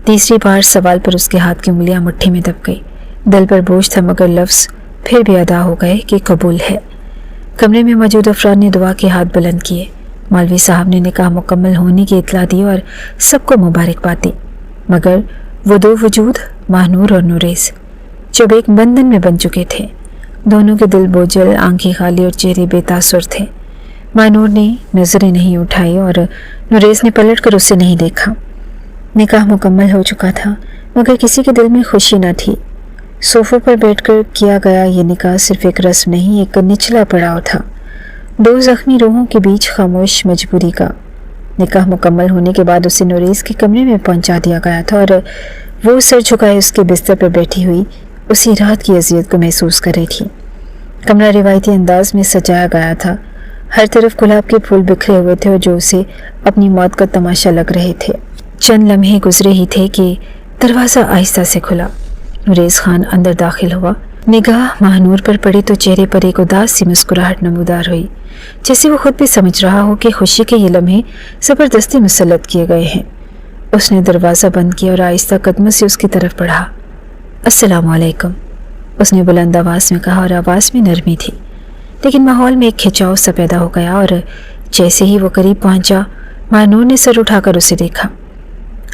तीसरी बार सवाल पर उसके हाथ की उंगलियां मुट्ठी में दब गई। दिल पर बोझ था, मगर लफ्ज़ फिर भी अदा हो गए कि कबूल है। कमरे में मौजूद अफराद ने दुआ के हाथ बुलंद किए। मौलवी साहब ने निकाह मुकम्मल होने की इत्तला दी और सबको मुबारकबाद दी, मगर वो दो वजूद, महानूर और नुरेज़, जब एक बंधन में बन चुके थे। दोनों के दिल बोझल, आंखें खाली और चेहरे बेतासुर थे। महानूर ने नज़रें नहीं उठाई और नुरेज़ ने पलट कर उसे नहीं देखा। निकाह मुकम्मल हो चुका था, मगर किसी के दिल में खुशी न थी। सोफों पर बैठकर किया गया ये निकाह सिर्फ एक रस्म नहीं, एक निचला पड़ाव था, दो ज़ख्मी रूहों के बीच खामोश मजबूरी का। निकाह मुकम्मल होने के बाद उसे नुरेज़ के कमरे में पहुंचा दिया गया था और वो सर झुकाए उसके बिस्तर पर बैठी हुई उसी रात की अज़ियत को महसूस कर रही थी। कमरा रिवायती अंदाज में सजाया गया था। हर तरफ गुलाब के फूल बिखरे हुए थे और जो उसे अपनी मौत का तमाशा लग रहे थे। चंद लम्हे गुजरे ही थे कि दरवाज़ा आहिस्ता से खुला। नुरेज़ खान अंदर दाखिल हुआ। निगाह महानूर पर पड़ी तो चेहरे पर एक उदास सी मुस्कुराहट नमूदार हुई, जैसे वो खुद भी समझ रहा हो कि खुशी के ये लम्हे ज़बरदस्ती मुसल्लत किए गए हैं। उसने दरवाज़ा बंद किया और आहिस्ता कदमों से उसकी तरफ बढ़ा। अस्सलाम वालेकुम, उसने बुलंद आवाज़ में कहा और आवाज़ में नरमी थी, लेकिन माहौल में एक खिंचाव सा पैदा हो गया। और जैसे ही वो करीब पहुंचा, महानूर ने सर उठाकर उसे देखा।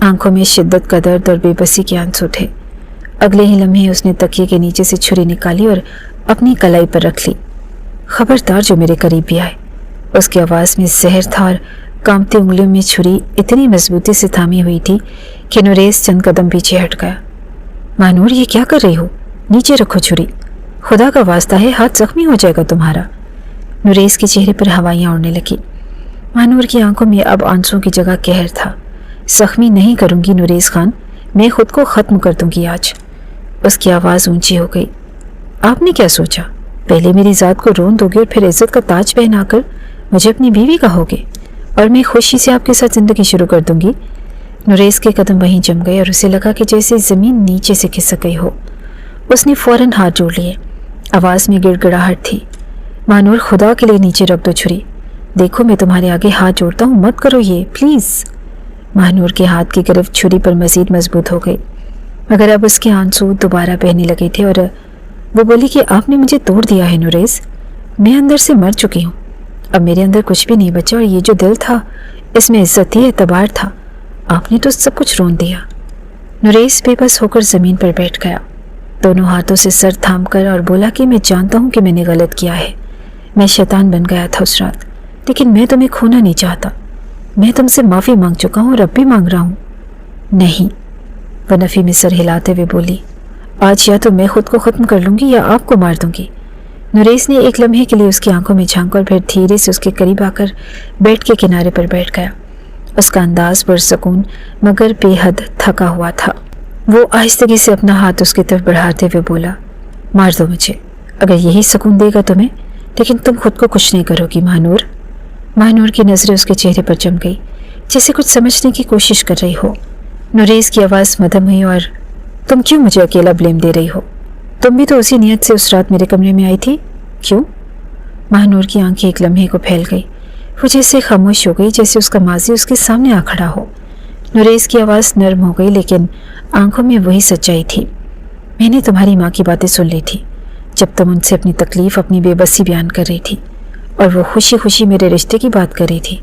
आंखों में शिद्दत का दर्द और बेबसी के आंसू थे। अगले ही लम्हे उसने तकिए के नीचे से छुरी निकाली और अपनी कलाई पर रख ली। खबरदार जो मेरे करीब भी आए। उसकी आवाज़ में जहर था और कांपती उंगलियों में छुरी इतनी मजबूती से थामी हुई थी कि नुरेज़ चंद कदम पीछे हट गया। महानूर, ये क्या कर रही हो? नीचे रखो छुरी, खुदा का वास्ता है, हाथ जख्मी हो जाएगा तुम्हारा। नुरेज़ के चेहरे पर हवाइयाँ उड़ने लगी। महानूर की आंखों में अब आंसुओं की जगह कहर था। जख्मी नहीं करूंगी नुरेज़ खान, मैं खुद को ख़त्म कर दूंगी आज। उसकी आवाज़ ऊंची हो गई। आपने क्या सोचा? पहले मेरी ज़ात को रोन दोगे और फिर इज्जत का ताज पहनाकर मुझे अपनी बीवी कहोगे और मैं खुशी से आपके साथ ज़िंदगी शुरू कर दूंगी। नुरेज़ के कदम वहीं जम गए और उसे लगा कि जैसे ज़मीन नीचे से खिसक गई हो। उसने फ़ौरन हाथ जोड़ लिए। आवाज़ में गिड़गिड़ाहट थी। महानूर, खुदा के लिए नीचे रख दो छुरी। देखो, मैं तुम्हारे आगे हाथ जोड़ता हूँ, मत करो ये प्लीज़। महानूर के हाथ की गिरफ्त छुरी पर मज़ीद मजबूत हो गई, मगर अब उसके आंसू दोबारा बहने लगे थे और वो बोली कि आपने मुझे तोड़ दिया है नुरेज़, मैं अंदर से मर चुकी हूँ। अब मेरे अंदर कुछ भी नहीं बचा और ये जो दिल था इसमें इज्जत थी, एतबार था, आपने तो सब कुछ रोन दिया। नुरेज़ बेबस होकर ज़मीन पर बैठ गया, दोनों हाथों से सर थाम कर, और बोला कि मैं जानता हूँ कि मैंने गलत किया है। मैं शैतान बन गया था उस रात, लेकिन मैं तुम्हें खोना नहीं चाहता। मैं तुमसे माफ़ी मांग चुका हूँ और अब भी मांग रहा हूँ। नहीं, वह नफ़ी में सर हिलाते हुए बोली, आज या तो मैं खुद को ख़त्म कर लूँगी या आपको मार दूँगी। नुरेज़ ने एक लम्हे के लिए उसकी आंखों में झांका और फिर धीरे से उसके करीब आकर बेड के किनारे पर बैठ गया। उसका अंदाज पुरसकून मगर बेहद थका हुआ था। वो आहिस्तगी से अपना हाथ उसकी तरफ बढ़ाते हुए बोला, मार दो मुझे, अगर यही सुकून देगा तुम्हें, लेकिन तुम खुद को कुछ नहीं करोगी महानूर। महानूर की नज़रें उसके चेहरे पर जम गई, जैसे कुछ समझने की कोशिश कर रही हो। नुरेज़ की आवाज़ मधम हुई, और तुम क्यों मुझे अकेला ब्लेम दे रही हो? तुम भी तो उसी नीयत से उस रात मेरे कमरे में आई थी, क्यों? महानूर की आंखें एक लम्हे को फैल गई। वो जैसे खामोश हो गई, जैसे उसका माजी उसके सामने आ खड़ा हो। नुरेज़ की आवाज़ नरम हो गई, लेकिन आंखों में वही सच्चाई थी। मैंने तुम्हारी माँ की बातें सुन ली थी जब तुम उनसे अपनी तकलीफ़, अपनी बेबसी बयान कर रही थी, और वो खुशी खुशी मेरे रिश्ते की बात कर रही थी।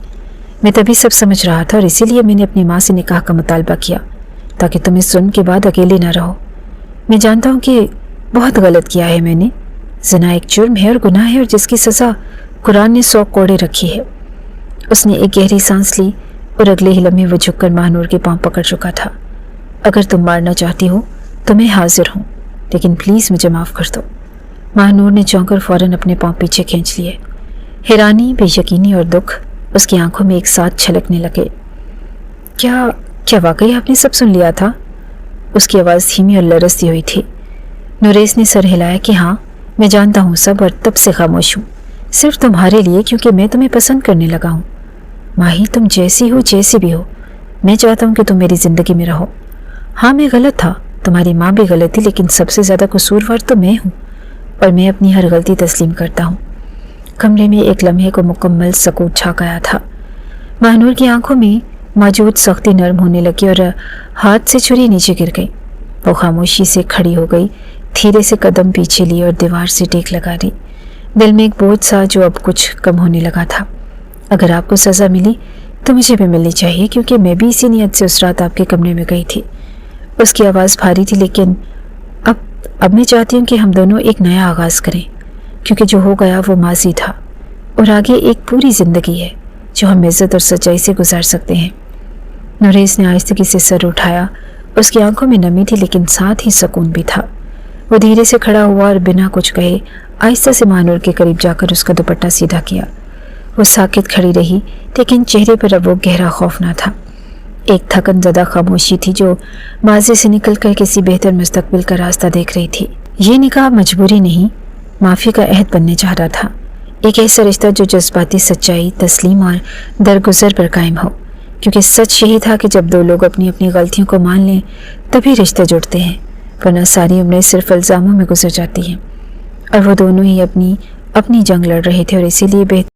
मैं तभी सब समझ रहा था और इसीलिए मैंने अपनी माँ से निकाह का मुतालबा किया, ताकि तुम इस सुन के बाद अकेले ना रहो। मैं जानता हूँ कि बहुत गलत किया है मैंने। ज़िना एक जुर्म है और गुनाह है, और जिसकी सज़ा कुरान ने 100 कोड़े रखी है। उसने एक गहरी सांस ली और अगले ही लम्हे वो झुककर महानूर के पांव पकड़ चुका था। अगर तुम मारना चाहती हो तो मैं हाजिर हूँ, लेकिन प्लीज़ मुझे माफ़ कर दो। महानूर ने चौंकर फ़ौरन अपने पांव पीछे खींच लिए। हैरानी, बेयकीनी और दुख उसकी आंखों में एक साथ छलकने लगे। क्या वाकई आपने सब सुन लिया था? उसकी आवाज़ धीमी और लरसती हुई थी। नुरेज़ ने सर हिलाया कि हाँ, मैं जानता हूँ सब, और तब से खामोश हूँ, सिर्फ तुम्हारे लिए, क्योंकि मैं तुम्हें पसंद करने लगा हूँ। माही, तुम जैसी हो, जैसी भी हो, मैं चाहता हूँ कि तुम मेरी ज़िंदगी में रहो। हाँ, मैं गलत था, तुम्हारी माँ भी गलत थी, लेकिन सबसे ज़्यादा कसूरवार तो मैं हूँ, और मैं अपनी हर गलती तस्लीम करता हूँ। कमरे में एक लम्हे को मुकम्मल सकूत छा गया था। महानूर की आंखों में मौजूद सख्ती नरम होने लगी और हाथ से छुरी नीचे गिर गई। वो खामोशी से खड़ी हो गई, धीरे से कदम पीछे लिए और दीवार से टेक लगा दी। दिल में एक बोझ सा जो अब कुछ कम होने लगा था। अगर आपको सज़ा मिली तो मुझे भी मिलनी चाहिए, क्योंकि मैं भी इसी नीयत से उस रात आपके कमरे में गई थी। उसकी आवाज़ भारी थी, लेकिन अब मैं चाहती हूँ कि हम दोनों एक नया आगाज़ करें, क्योंकि जो हो गया वो माजी था, और आगे एक पूरी ज़िंदगी है जो हम इज़्ज़त और सच्चाई से गुजार सकते हैं। नुरेज़ ने आहिस्तगी से सर उठाया। उसकी आंखों में नमी थी, लेकिन साथ ही सुकून भी था। वो धीरे से खड़ा हुआ और बिना कुछ कहे आहिस्ता से महानूर के करीब जाकर उसका दुपट्टा सीधा किया। वो साकित खड़ी रही, लेकिन चेहरे पर अब वो गहरा खौफ न था। एक थकन ज़दा खामोशी थी जो माजी से निकलकर किसी बेहतर मुस्तकबिल का रास्ता देख रही थी। ये निकाह मजबूरी नहीं, माफ़ी का अहद बनने जा रहा था। एक ऐसा रिश्ता जो जज्बाती सच्चाई, तस्लीम और दरगुजर पर कायम हो, क्योंकि सच यही था कि जब दो लोग अपनी अपनी गलतियों को मान लें तभी रिश्ते जुड़ते हैं, वरना सारी उम्रें सिर्फ इल्ज़ामों में गुजर जाती हैं। और वो दोनों ही अपनी अपनी जंग लड़ रहे थे और इसीलिए